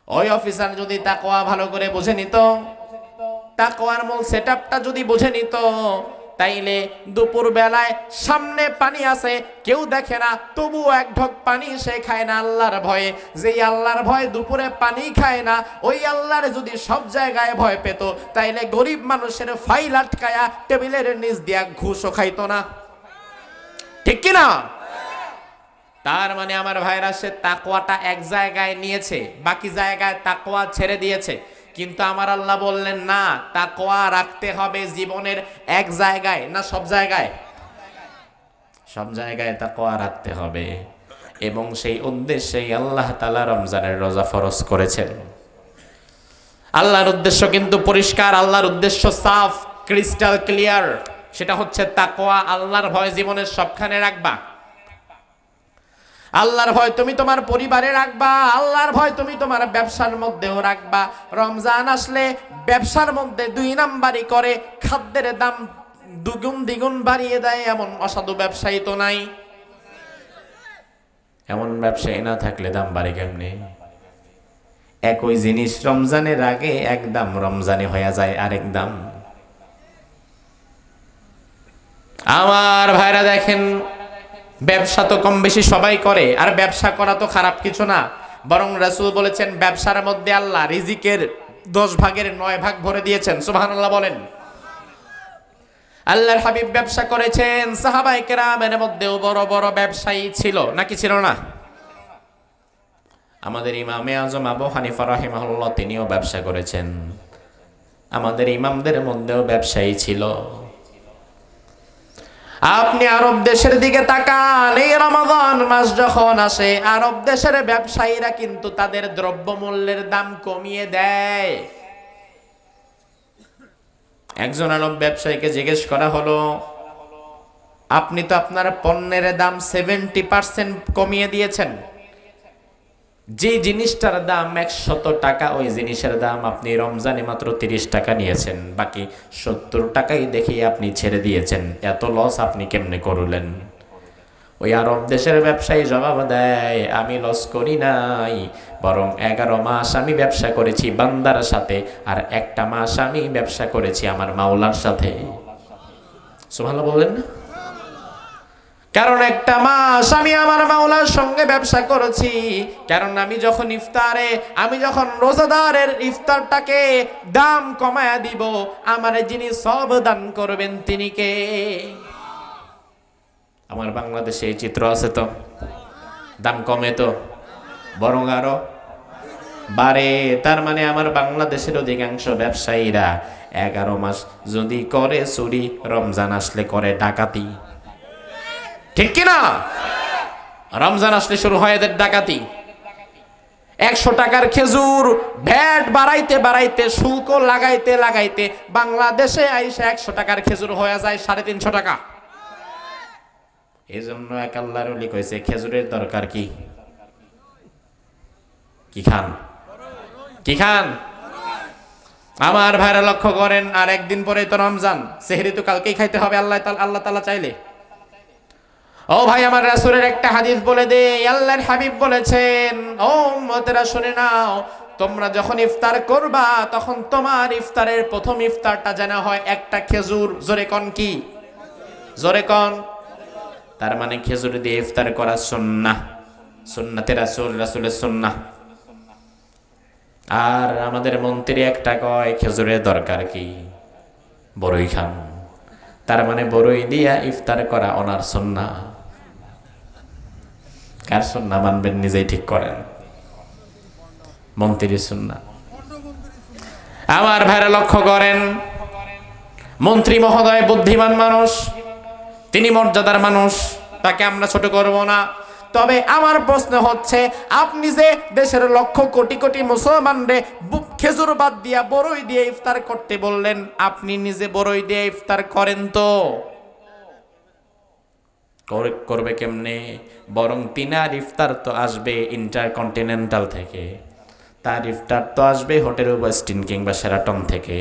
A: ওই অফিসার যদি তাকওয়া ভালো করে বুঝে নিত, তাকওয়ার মূল সেটআপটা যদি বুঝে নিত, তাইলে দুপুর বেলায় সামনে পানি আছে, কেউ দেখে না, তবু এক ঢোক পানি সে খায় না আল্লাহর ভয়ে। যেই আল্লাহর ভয়ে দুপুরে পানি খায় না, ওই আল্লাহর যদি সব জায়গায় ভয় পেত, তাইলে গরিব মানুষের ফাইল আটকায়া টেবিলের নিচ দিয়া ঘুষও খাইতো না। ঠিক কিনা? তার মানে আমার ভাইরা, সে তাকওয়াটা এক জায়গায় নিয়েছে, বাকি জায়গায় তাকওয়া ছেড়ে দিয়েছে। কিন্তু আমার আল্লাহ বললেন না, তাকওয়া রাখতে হবে জীবনের এক জায়গায় না, সব জায়গায়। সব জায়গায় তাকওয়া রাখতে হবে, এবং সেই উদ্দেশ্যেই আল্লাহ তাআলা রমজানের রোজা ফরজ করেছেন। আল্লাহর উদ্দেশ্য কিন্তু পরিষ্কার, আল্লাহর উদ্দেশ্য সাফ, ক্রিস্টাল ক্লিয়ার। সেটা হচ্ছে তাকওয়া, আল্লাহর ভয় জীবনের সবখানে রাখবা। আল্লাহর ভয় তুমি তোমার পরিবারে রাখবা, আল্লাহর ভয় তুমি তোমার ব্যবসার মধ্যেও রাখবা। রমজান আসলে ব্যবসার মধ্যে 2 নাম্বারই করে, খাদ্যের দাম দুগুণ দ্বিগুণ বাড়িয়ে দেয়, এমন অসাধু ব্যবসায়ী তো নাই। এমন ব্যবসায়ী না থাকলে দাম বাড়ে কেমনে? একই জিনিস রমজানের আগে এক দাম, রমজানে হয়ে যায় আরেক দাম। আমার ভাইরা দেখেন, ব্যবসা তো কম বেশি সবাই করে, আর ব্যবসা করা তো খারাপ কিছু না, বরং রাসূল বলেছেন ব্যবসার মধ্যে আল্লাহ রিজিকের 10 ভাগের 9 ভাগ ভরে দিয়েছেন। সুবহানাল্লাহ বলেন। আল্লাহর হাবিব ব্যবসা করেছেন, সাহাবায়ে কেরামের মধ্যেও বড় বড় ব্যবসায়ী ছিল নাকি ছিল না? আমাদের ইমামে আজম আবু হানিফা রাহিমাহুল্লাহ তিনিও ব্যবসা করেছেন। আমাদের ইমামদের মধ্যেও ব্যবসায়ী ছিল। আপনি আরব দেশের দিকে তাকান, এই রমাদান মাস যখন আসে, আরব দেশের ব্যবসায়ীরা কিন্তু তাদের দ্রব্যমূল্যের দাম কমিয়ে দেয়। একজন আরব ব্যবসায়ীকে জিজ্ঞেস করা হলো, আপনি তো আপনার পণ্যের দাম 70% কমিয়ে দিয়েছেন, যে জিনিসটার দাম 100 টাকা, ওই জিনিসের দাম আপনি রমজানে মাত্র 30 টাকা নিয়েছেন, বাকি 70 টাকাই দেখিয়ে আপনি ছেড়ে দিয়েছেন, এত লস আপনি কেমনে করলেন? ওই আরব দেশের ব্যবসায়ী জবাব দেয়, আমি লস করি নাই, বরং 11 মাস আমি ব্যবসা করেছি বান্দার সাথে, আর 1টা মাস আমি ব্যবসা করেছি আমার মাওলার সাথে। সুবহানাল্লাহ বললেন না? কারণ 1টা মাস আমি আমার মাওলার সঙ্গে ব্যবসা করেছি। কারণ আমি যখন ইফতারে, আমি যখন রোজাদারের ইফতারটাকে দাম কমায়া দিব, আমার যিনি সব দান করবেন তিনি কে? আমার বাংলাদেশে এই চিত্র আছে তো, দাম কমে তো, বরং আরো বাড়ে। তার মানে আমার বাংলাদেশের অধিকাংশ ব্যবসায়ীরা 11 মাস যদি করে চুরি, রমজান আসলে করে ডাকাতি। ঠিক কিনা? রমজান আসলে শুরু হয় এদের ডাকাতি। 100 টাকার খেজুর ভ্যাট বাড়াইতে বাড়াইতে, শুল্ক লাগাইতে লাগাইতে বাংলাদেশে আইসা 100 টাকার খেজুর হয়ে যায় 350 টাকা। এই জন্য এক আল্লাহর ওলি কইছে, খেজুরের দরকার কি? কি খান? কি খান? আমার ভাইরা লক্ষ্য করেন, আর একদিন পরে তো রমজান, সেহরি তো কালকেই খাইতে হবে আল্লাহ তাআলা চাইলে। ও ভাই, আমার রাসূলের একটা হাদিস বলে দে, আল্লাহর হাবিব বলেছেন, ও উম্মতেরা শুনে নাও, তোমরা যখন ইফতার করবা, তখন তোমার ইফতারের প্রথম ইফতারটা যেন হয় একটা খেজুর। জোরে কোন কি? জোরে কোন? তার মানে খেজুর দিয়ে ইফতার করা সুন্নাহ, সুন্নাতে রাসূল, রাসূলের সুন্নাহ। আর আমাদের মন্ত্রী একটা কয় খেজুরের দরকার কি, বড়ই খান। তার মানে বড়ই দিয়া ইফতার করা ওনার সুন্নাহ। কার সুন্নাহ মানবেন নিজেই ঠিক করেন। মন্ত্রীর সুন্নাহ। আমার ভাইরা লক্ষ্য করেন, মন্ত্রী মহোদয় বুদ্ধিমান মানুষ, তিনি মর্যাদার মানুষ, তাকে আমরা ছোট করব না। তবে আমার প্রশ্ন হচ্ছে, আপনি যে দেশের লক্ষ কোটি কোটি মুসলমানরে খেজুর বাদ দিয়া বড়ই দিয়ে ইফতার করতে বললেন, আপনি নিজে বড়ই দিয়ে ইফতার করেন তো? করবে কেমনে? বরং তিনার ইফতার তো আসবে ইন্টারকন্টিনেন্টাল থেকে, তার ইফতার তো আসবে হোটেল ওয়েস্টিন কিংবা সেরাটন থেকে।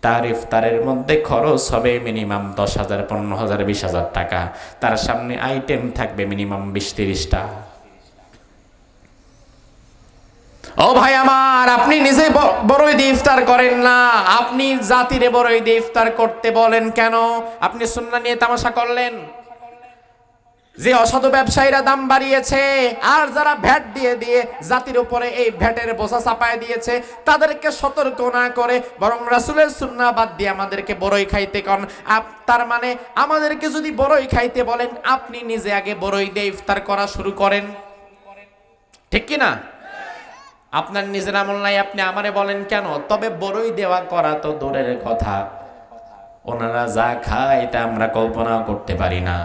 A: তার ইফতারের মধ্যে খরচ হবে মিনিমাম 10,000, 15,000, 20,000 টাকা। তার সামনে আইটেম থাকবে মিনিমাম 20-30টা। ও ভাই আমার, আপনি নিজে বড়ই দিয়ে ইফতার করেন না, আপনি জাতিরে বড়ই দিয়ে ইফতার করতে বলেন কেন? আপনি সুন্নাহ নিয়ে তামাশা করলেন। যে অসাধু ব্যবসায়ীরা দাম বাড়িয়েছে আর যারা ভ্যাট দিয়ে দিয়ে জাতির উপরে এই ভ্যাটের বোঝা চাপায় দিয়েছে, তাদেরকে সতর্ক না করে বরং রাসূলের সুন্নাহ বাদ দিয়ে আমাদেরকে বড়ই খাইতে কোন। তার মানে আমাদেরকে যদি বড়ই খাইতে বলেন, আপনি নিজে আগে বড়ই দিয়ে ইফতার করা শুরু করেন, ঠিক কি না? আপনার নিজের আমল নাই, আপনি আমারে বলেন কেন? তবে বড়ই দেওয়া করা তো দূরের কথা, ওনারা যা খায় তা আমরা কল্পনাও করতে পারি না।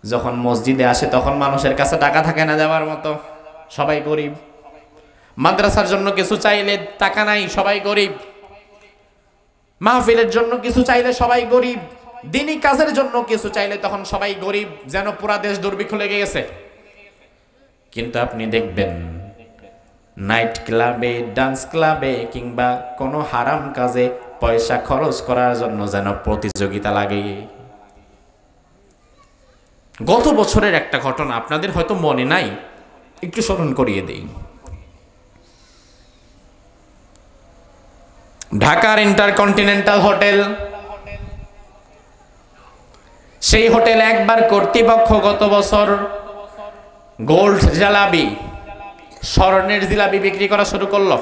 A: যখন মসজিদে আসে তখন মানুষের কাছে টাকা থাকে না দেওয়ার মতো, সবাই গরিব। মাদ্রাসার জন্য কিছু চাইলে টাকা নাই, সবাই গরিব। মাহফিলের জন্য কিছু চাইলে সবাই গরিব। দিনী কাজের জন্য কিছু চাইলে তখন সবাই গরিব, যেন পুরা দেশ দুর্ভিক্ষ লেগে গেছে। কিন্তু আপনি দেখবেন নাইট ক্লাবে, ডান্স ক্লাবে কিংবা কোনো হারাম কাজে পয়সা খরচ করার জন্য যেন প্রতিযোগিতা লাগে। গত বছরের একটা ঘটনা আপনাদের হয়তো মনে নাই, একটু স্মরণ করিয়ে দেই। ঢাকার ইন্টারকন্টিনেন্টাল হোটেল, সেই হোটেল একবার কর্তৃপক্ষ গত বছর গোল্ড জিলাপি, স্বর্ণের জিলাপি বিক্রি করা শুরু করলো।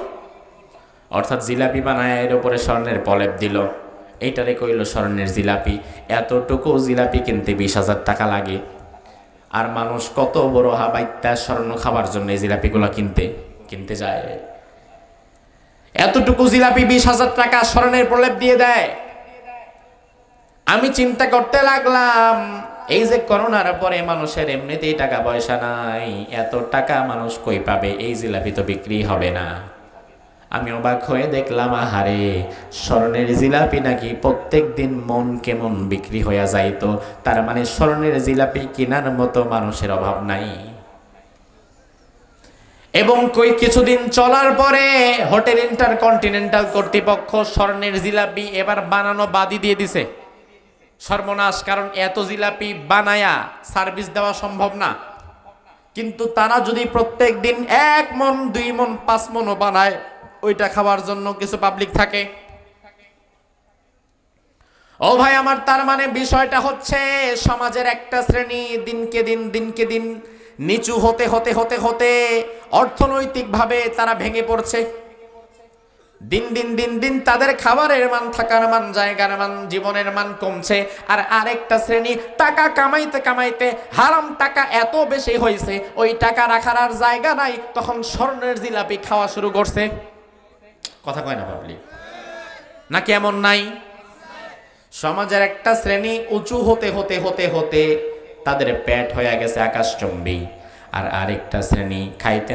A: অর্থাৎ জিলাপি বানায় এর উপরে স্বর্ণের প্রলেপ দিল, এইটারে কইল স্বর্ণের জিলাপি। এতটুকু জিলাপি কিনতে 20,000 টাকা লাগে। আর মানুষ কত বড় হাবাইত্যা স্বর্ণ খাবার জন্য এই জিলাপিগুলো কিনতে যায়। এতটুকু জিলাপি 20,000 টাকা স্বর্ণের প্রলেপ দিয়ে দেয়। আমি চিন্তা করতে লাগলাম, এই যে করোনার পরে মানুষের এমনিতেই টাকা পয়সা নাই, এত টাকা মানুষ কই পাবে? এই জিলাপি তো বিক্রি হবে না। আমি অবাক হয়ে দেখলাম, আহারে, স্বর্ণের জিলাপি নাকি প্রত্যেক দিন মন কেমন বিক্রি হয়ে যাইতো। তার মানে স্বর্ণের জিলাপি কেনার মতো মানুষের অভাব নাই। এবং কিছুদিন চলার পরে হোটেল ইন্টারকন্টিনেন্টাল কর্তৃপক্ষ স্বর্ণের জিলাপি এবার বানানো বাদই দিয়ে দিছে। সর্বনাশ, কারণ এত জিলাপি বানায়া সার্ভিস দেওয়া সম্ভব না। কিন্তু তারা যদি প্রত্যেক দিন 1 মণ, 2 মণ, 5 মণও বানায়, ওইটা খাওয়ার জন্য কিছু পাবলিক থাকে। ও ভাই আমার, তার মানে বিষয়টা হচ্ছে সমাজের একটা শ্রেণী দিনকে দিন নিচু হতে হতে হতে হতে অর্থনৈতিকভাবে তারা ভেঙে পড়ছে। দিন তাদের খাবারের মান, থাকার মান, জায়গার মান, জীবনের মান কমছে। আর আরেকটা শ্রেণী টাকা কামাইতে কামাইতে হারাম টাকা এত বেশি হয়েছে, ওই টাকা রাখার আর জায়গা নাই, তখন স্বর্ণের জিলাপি খাওয়া শুরু করছে। কথা কয় না পাবলিক? নাকি এমন নাই? সমাজের একটা শ্রেণী উঁচু হতে হতে হতে হতে তাদের পেট হয়ে গেছে আকাশচুম্বী। আর আরেকটা শ্রেণী খাইতে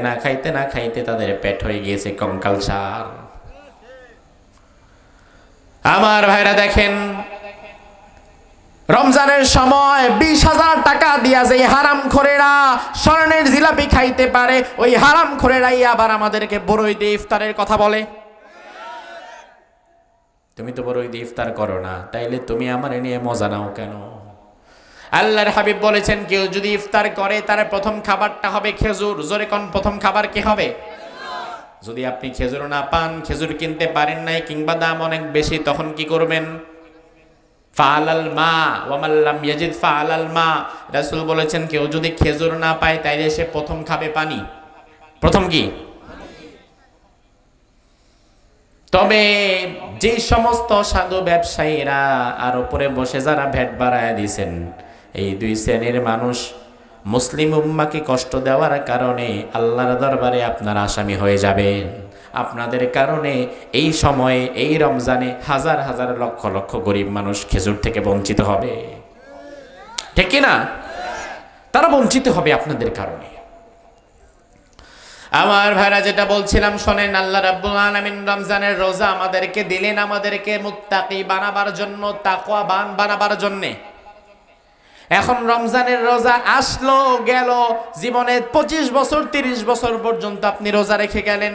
A: না খাইতে তাদের পেট হয়ে গিয়েছে কঙ্কালসার। আমার ভাইরা দেখেন, রমজানের সময় 20,000 টাকা দিয়া যে হারামখোরেরা স্বর্ণের জিলাপি খাইতে পারে, ওই হারামখোরেরাই আবার আমাদেরকে বড়ই দিয়ে ইফতারের কথা বলে। তুমি তো বড়ই দিয়ে ইফতার করো না, তাইলে তুমি আমার নিয়ে মজা নাও কেন? আল্লাহর হাবিব বলেছেন, কেউ যদি ইফতার করে তার প্রথম খাবারটা হবে খেজুর। জোরে কোন, প্রথম খাবার কি হবে? যদি আপনি খেজুর না পান, খেজুর কিনতে পারেন নাই, কিংবা দাম অনেক বেশি, তখন কি করবেন? ফালাল মা ওয়া মান লাম ইয়াজিদ ফালাল মা। রাসূল বলেছেন, কেউ যদি খেজুর না পায় তাইলে সে প্রথম খাবে পানি। প্রথম কি? তবে যে সমস্ত সাধু ব্যবসায়ীরা আর উপরে বসে যারা ভ্যাট বাড়ায় দিয়েছেন, এই 2 শ্রেণীর মানুষ মুসলিম উম্মাকে কষ্ট দেওয়ার কারণে আল্লাহর দরবারে আপনারা আসামি হয়ে যাবেন। আপনাদের কারণে এই সময়ে, এই রমজানে হাজার হাজার লক্ষ লক্ষ গরিব মানুষ খেজুর থেকে বঞ্চিত হবে, ঠিক কি না? তারা বঞ্চিত হবে আপনাদের কারণে। আমার ভাইরা, যেটা বলছিলাম শোনেন, আল্লাহ রাব্বুল আলামিন রমজানের রোজা আমাদেরকে দিলেন আমাদেরকে মুত্তাকি বানাবার জন্য, তাকওয়াবান বানাবার জন্য। এখন রমজানের রোজা আসলো গেল, জীবনে 25 বছর 30 বছর পর্যন্ত আপনি রোজা রেখে গেলেন,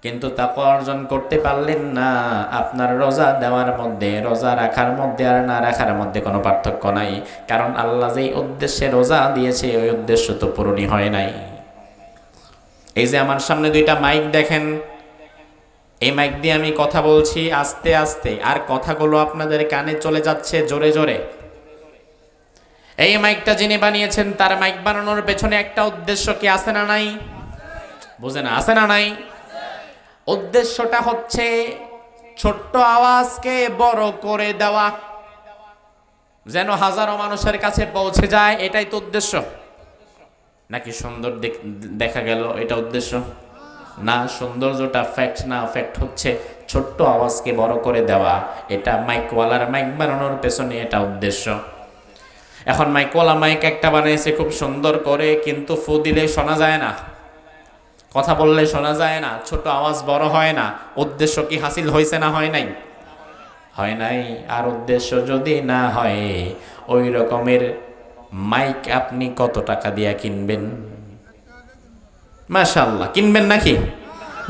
A: কিন্তু তাকওয়া অর্জন করতে পারলেন না। আপনার রোজা দেওয়ার মধ্যে, রোজা রাখার মধ্যে আর না রাখার মধ্যে কোনো পার্থক্য নাই, কারণ আল্লাহ যেই উদ্দেশ্যে রোজা দিয়েছে ওই উদ্দেশ্য তো পূরণই হয় নাই। এই যে আমার সামনে দুইটা মাইক দেখেন, এই মাইক দিয়ে আমি কথা বলছি আস্তে আস্তে, আর কথাগুলো আপনাদের কানে চলে যাচ্ছে জোরে জোরে। এই মাইকটা যিনি বানিয়েছেন তার মাইক বানানোর পেছনে একটা উদ্দেশ্য কি আছে না নাই? বুঝে না, আছে না নাই? উদ্দেশ্যটা হচ্ছে ছোট্ট আওয়াজকে বড় করে দেওয়া, যেন হাজারো মানুষের কাছে পৌঁছে যায়, এটাই তো উদ্দেশ্য। নাকি সুন্দর দেখা গেল এটা উদ্দেশ্য না? সৌন্দর্যটা ফ্যাক্ট না, ফ্যাক্ট হচ্ছে ছোট্ট আওয়াজকে বড় করে দেওয়া। এটা মাইকওয়ালার মাইক বানানোর পেছনে এটা উদ্দেশ্য। এখন মাইকওয়ালা মাইক একটা বানিয়েছে খুব সুন্দর করে, কিন্তু ফু দিলে শোনা যায় না, কথা বললে শোনা যায় না, ছোট আওয়াজ বড় হয় না। উদ্দেশ্য কি হাসিল হয়েছে না হয় নাই? হয় নাই। আর উদ্দেশ্য যদি না হয়, ওই রকমের মাইক আপনি কত টাকা দিয়ে কিনবেন? মাশাআল্লাহ, কিনবেন নাকি?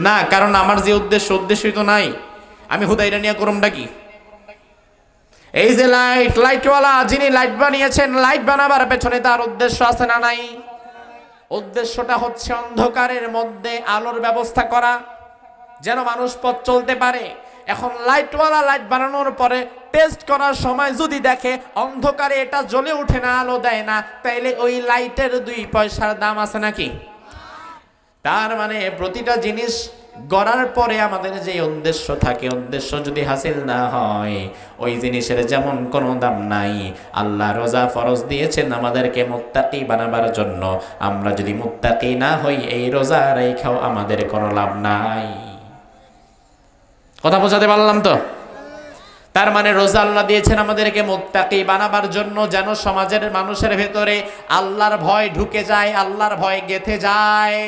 A: না, কারণ আমার যে উদ্দেশ্যই তো নাই। আমি হুদাইরা নিয়ে করুমটা কি? এই যে লাইটওয়ালা যিনি লাইট বানিয়েছেন, লাইট বানাবার পেছনে তার উদ্দেশ্য আছে না নাই? উদ্দেশ্যটা হচ্ছে অন্ধকারের মধ্যে আলোর ব্যবস্থা করা, যেন মানুষ পথ চলতে পারে। এখন লাইটওয়ালা লাইট বানানোর পরে টেস্ট করার সময় যদি দেখে অন্ধকারে এটা জ্বলে ওঠে না, আলো দেয় না, তাইলে ওই লাইটের 2 পয়সার দাম আছে নাকি? তার মানে প্রতিটা জিনিস গড়ার পরে আমাদের যে উদ্দেশ্য থাকে, উদ্দেশ্য যদি হাসিল না হয় ওই জিনিসের যেমন কোনো দাম নাই। আল্লাহ রোজা ফরজ দিয়েছেন আমাদেরকে মুত্তাকি বানাবার জন্য। আমরা যদি মুত্তাকি না হই, এই রোজা রেখাও আমাদের কোনো লাভ নাই। কথা বোঝাতে পারলাম তো? তার মানে রোজা আল্লাহ দিয়েছেন আমাদেরকে মুত্তাকি বানাবার জন্য, যেন সমাজের মানুষের ভেতরে আল্লাহর ভয় ঢুকে যায়, আল্লাহর ভয় গেঁথে যায়।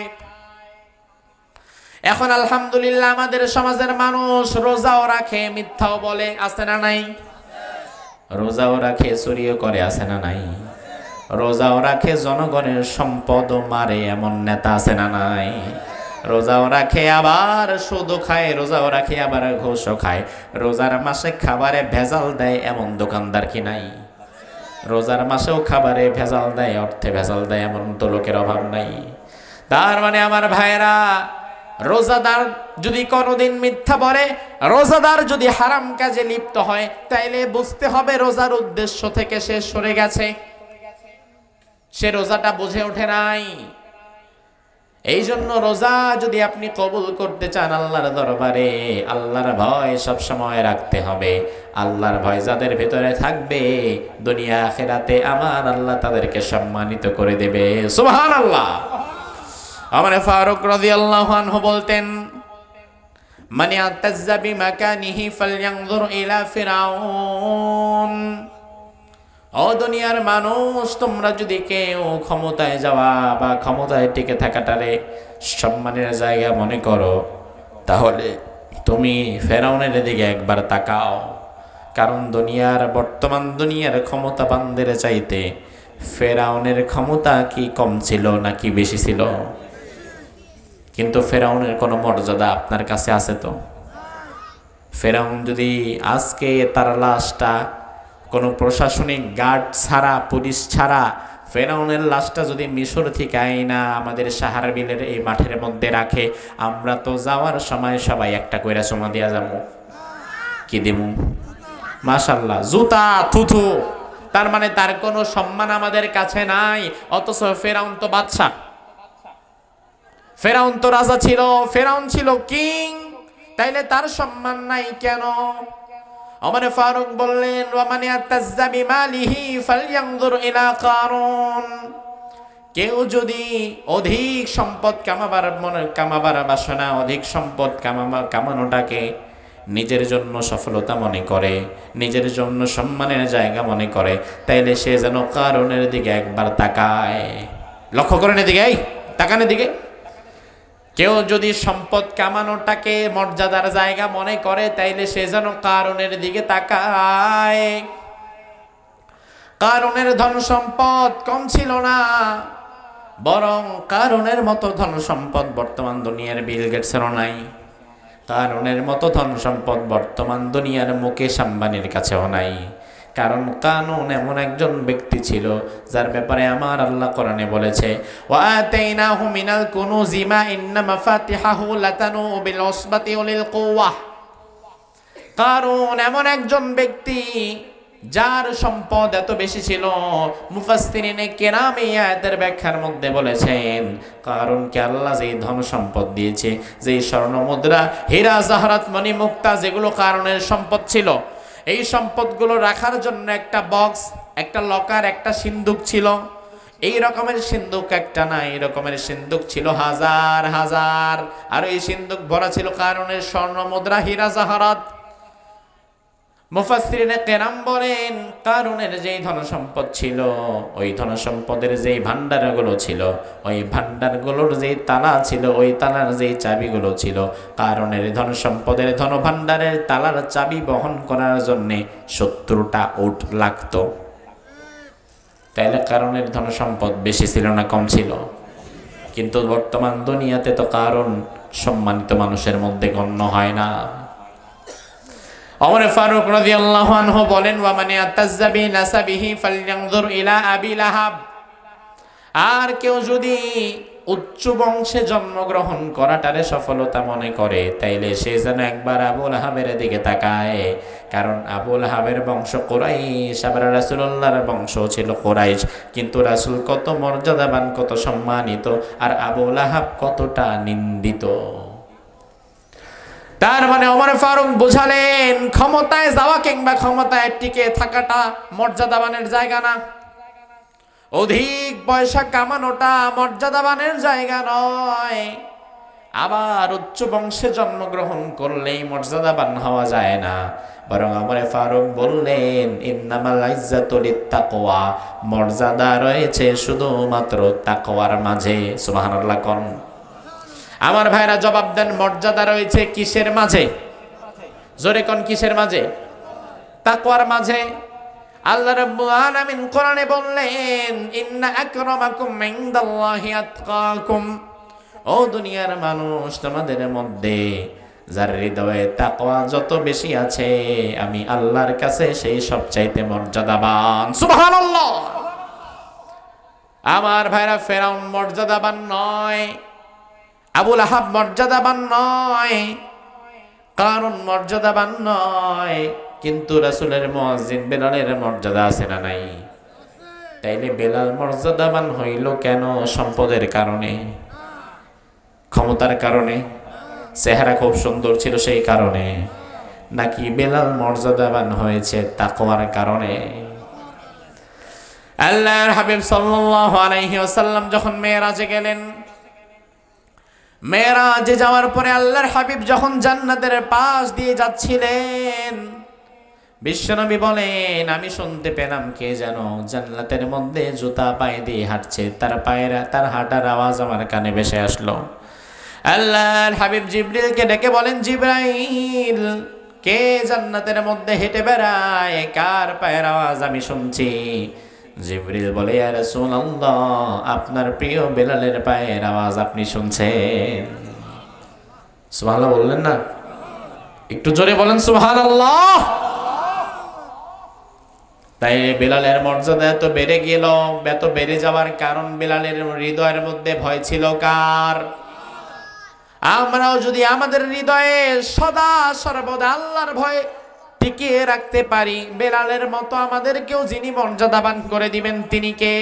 A: এখন আলহামদুলিল্লাহ আমাদের সমাজের মানুষ রোজাও রাখে, মিথ্যাও বলে, আছে না নাই? রোজাও রাখে, চুরিও করে, আছে না নাই? রোজাও রাখে, জনগণের সম্পদও মারে, এমন নেতা আছে না নাই? রোজাও রাখে আবার সুদও খায়, রোজাও রাখে আবার ঘুষও খায়। রোজার মাসে খাবারে ভেজাল দেয় এমন দোকানদার কি নাই? রোজার মাসেও খাবারে ভেজাল দেয়, অর্থে ভেজাল দেয়, এমন তো লোকের অভাব নাই। তার মানে আমার ভাইরা, রোজাদার যদি কোনোদিন মিথ্যা বলে, রোজাদার যদি হারাম কাজে লিপ্ত হয়, তাইলে বুঝতে হবে রোজার উদ্দেশ্য থেকে সে সরে গেছে, সে রোজাটা বুঝে ওঠে নাই। এই জন্য রোজা যদি আপনি কবুল করতে চান আল্লাহর দরবারে, আল্লাহর ভয় সব সময় রাখতে হবে। আল্লাহর ভয় যাদের ভেতরে থাকবে, দুনিয়া আখিরাতে আমার আল্লাহ তাদেরকে সম্মানিত করে দেবে। সুবহানাল্লাহ। ওমর ফারুক রাদিয়াল্লাহু আনহু বলতেন, মান ইয়াতাজ্জা বিমাকানিহি ফালয়ানজুর ইলা ফিরাউন। ও দুনিয়ার মানুষ, তোমরা যদি কেউ ক্ষমতায় যাওয়া বা ক্ষমতায় টিকে থাকাটারে সম্মানের জায়গা মনে করো, তাহলে তুমি ফেরাউনের দিকে একবার তাকাও। কারণ বর্তমান দুনিয়ার ক্ষমতাবানদের চাইতে ফেরাউনের ক্ষমতা কি কম ছিল নাকি বেশি ছিল? কিন্তু ফেরাউনের কোনো মর্যাদা আপনার কাছে আছে তো? ফেরাউন যদি আজকে তার লাশটা কোনো প্রশাসনিক গার্ড ছাড়া, পুলিশ ছাড়া, ফেরাউনের লাশটা যদি মিশর থেকে আইনা আমাদের সাহারা বিলের এই মাঠের মধ্যে রাখে, আমরা তো যাওয়ার সময় সবাই একটা কইরা চুমা দিয়া যাবো। কি দিমু? মাশাআল্লাহ, জুতা থুথু। তার মানে তার কোনো সম্মান আমাদের কাছে নাই। অথচ ফেরাউন তো বাদশা, ফেরাউন তো রাজা ছিল, ফেরাউন ছিল কিং, তাইলে তার সম্মান নাই কেন? ওমর ফারুক বললেন, ওয়া মান ইয়াতাজ্জা বিমালিহি ফালয়ানজুর ইলা কারুন। কেউ যদি অধিক সম্পদ কামাবার বাসনা, অধিক সম্পদ কামানোটাকে নিজের জন্য সফলতা মনে করে, নিজের জন্য সম্মানের জায়গা মনে করে, তাইলে সে যেন কারুনের দিকে একবার তাকায়। লক্ষ্য করেন এদিকে, এই তাকানের দিকে। কেউ যদি সম্পদ কামানোটাকে মর্যাদার জায়গা মনে করে, তাইলে সে যেন কারুনের দিকে তাকায়। কারুনের ধন সম্পদ কম ছিল না, বরং কারুনের মতো ধন সম্পদ বর্তমান দুনিয়ার বিল গেটসেরও নাই। কারুনের মতো ধন সম্পদ বর্তমান দুনিয়ার মুকেশ আম্বানির কাছেও নাই। কারণ কারুন এমন একজন ব্যক্তি ছিল যার ব্যাপারে আমার আল্লাহ কোরআনে বলেছে, ওয়া আতাইনাহু মিনাল কুনুজি মা ইন্না মাফাতিহাহু লাতানু বিল উসবাতি উলিল কুওয়াহ। কারুন এমন একজন ব্যক্তি যার সম্পদ এত বেশি ছিল, মুফাসসিরিনে কেরাম এই আয়াতের ব্যাখ্যার মধ্যে বলেছেন, কারুনকে আল্লাহ যেই ধন সম্পদ দিয়েছে, যেই স্বর্ণ মুদ্রা, হীরা জাহরাত মণি মুক্তা যেগুলো কারুনের সম্পদ ছিল, এই সম্পদগুলো রাখার জন্য একটা বক্স, একটা লকার, একটা সিন্দুক ছিল। এই রকমের সিন্দুক একটা না, এই রকমের সিন্দুক ছিল হাজার হাজার। আর এই সিন্দুক ভরা ছিল কারুনের স্বর্ণ মুদ্রা, হীরা জাহরাত। মুফাসসিরিনে কেরাম বলেন, কারুনের যেই ধন সম্পদ ছিল, ওই ধন সম্পদের যেই ভান্ডারগুলো ছিল, ওই ভান্ডারগুলোর যেই তালা ছিল, ওই তালার যেই চাবিগুলো ছিল, কারুনের ধন সম্পদের ধন ভান্ডারের তালার চাবি বহন করার জন্যে 70টা উট লাগতো। তাইলে কারুনের ধন সম্পদ বেশি ছিল না কম ছিল? কিন্তু বর্তমান দুনিয়াতে তো কারুন সম্মানিত মানুষের মধ্যে গণ্য হয় না। ওমর ফারুক রাদিয়াল্লাহু আনহু বলেন, ওয়া মান ইয়াতাজ্জা বিনাসাবিহি ফালইয়ানজুর ইলা আবি লাহাব। আর কেউ যদি উচ্চ বংশে জন্মগ্রহণ করাটারে সফলতা মনে করে, তাইলে সে যেন একবার আবু লাহাবের দিকে তাকায়। কারণ আবু লাহাবের বংশ কুরাইশ, আবার রাসূলুল্লাহর বংশ ছিল কুরাইশ। কিন্তু রাসূল কত মর্যাদাবান, কত সম্মানিত, আর আবু লাহাব কতটা নিন্দিত। তার মানে ওমর ফারুক বুঝালেন, ক্ষমতায় যাওয়া কিংবা ক্ষমতায় টিকে থাকাটা মর্যাদাবানের জায়গা না, অধিক পয়সা কামানোটা মর্যাদাবানের জায়গা নয়। আবার উচ্চ বংশে জন্মগ্রহণ করলেই মর্যাদাবান হওয়া যায় না। বরং ওমর ফারুক বললেন, ইন্নামাল ইজ্জাতু লিত্তাকওয়া, মর্যাদা রয়েছে শুধুমাত্র তাকওয়ার মাঝে। সুবহানাল্লাহ কোন? আমার ভাইরা জবাব দেন, মর্যাদা রয়েছে কিসের মাঝে? জোরে কোন, কিসের মাঝে? তাকওয়ার মাঝে। আল্লাহ রাব্বুল আলামিন কোরআনে বললেন, ইন্না আকরামাকুম ইনদাল্লাহি আতকাকুম। ও দুনিয়ার মানুষ, তোমাদের মধ্যে যার হৃদয়ে তাকওয়া যত বেশি আছে, আমি আল্লাহর কাছে সেই সবচাইতে মর্যাদাবান। সুবহানাল্লাহ। আমার ভাইরা, ফেরাউন মর্যাদাবান নয়, আবু লাহাব মর্যাদাবান নয়, কারুন মর্যাদাবান নয়, কিন্তু রাসূলের মুয়াজ্জিন বেলালের মর্যাদা আছে না নাই? তাইলে বেলাল মর্যাদাবান হইল কেন? সম্পদের কারণে, ক্ষমতার কারণে, চেহারা খুব সুন্দর ছিল সেই কারণে? নাকি বেলাল মর্যাদাবান হয়েছে তাকওয়ার কারণে? আল্লাহর হাবিব সাল্লাল্লাহু আলাইহি ওয়াসাল্লাম যখন মেরাজে গেলেন, মেরাজে যাওয়ার পরে আল্লাহর হাবিব যখন জান্নাতের পাশ দিয়ে যাচ্ছিলেন, বিশ্বনবী বলেন, আমি শুনতে পেলাম কে যেন জান্নাতের মধ্যে জুতা পায়ে দিয়ে হাঁটছে, তার হাঁটার আওয়াজ আমার কানে ভেসে আসলো। আল্লাহর হাবিব জিবরিলকে ডেকে বলেন, জিবরাইল, কে জান্নাতের মধ্যে হেঁটে বেড়ায়, কার পায়ের আওয়াজ আমি শুনছি? জিবরিল বলে, ইয়া রাসূলুল্লাহ, আপনার প্রিয় বেলালের পায়ের আওয়াজ আপনি শুনছেন। সুবহানাল্লাহ বললেন না? একটু জোরে বলেন সুবহানাল্লাহ। তাই বেলালের মর্যাদা এত বেড়ে গেল। এত বেড়ে যাওয়ার কারণ, বেলালের হৃদয়ের মধ্যে ভয় ছিল কার? আমরাও যদি আমাদের হৃদয়ে সদা সর্বদা আল্লাহর ভয় টিকিয়ে রাখতে পারি, বেলালের মতো আমাদেরকেও যিনি মর্যাদাবান করে দিবেন তিনি কে?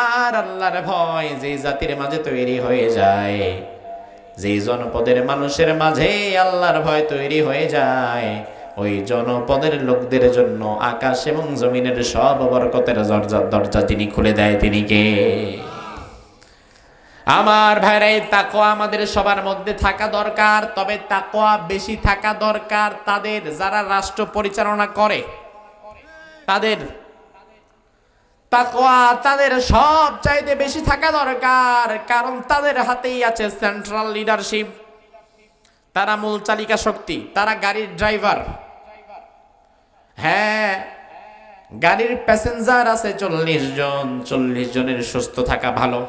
A: আর আল্লাহর ভয় যে জাতির মাঝে তৈরি হয়ে যায়, যে জনপদের মানুষের মাঝে আল্লাহর ভয় তৈরি হয়ে যায়, ওই জনপদের লোকদের জন্য আকাশ এবং জমিনের সব বরকতের দরজা যিনি খুলে দেয় তিনি কে? আমার ভাইরা, এই তাকওয়া আমাদের সবার মধ্যে থাকা দরকার। তবে তাকওয়া বেশি থাকা দরকার তাদের যারা রাষ্ট্র পরিচালনা করে, তাদের তাকওয়া তাদের সব চাইতে বেশি থাকা দরকার। কারণ তাদের হাতেই আছে সেন্ট্রাল লিডারশিপ, তারা মূল চালিকা শক্তি, তারা গাড়ির ড্রাইভার। হ্যাঁ, গাড়ির প্যাসেঞ্জার আছে 40 জন, 40 জনের সুস্থ থাকা ভালো,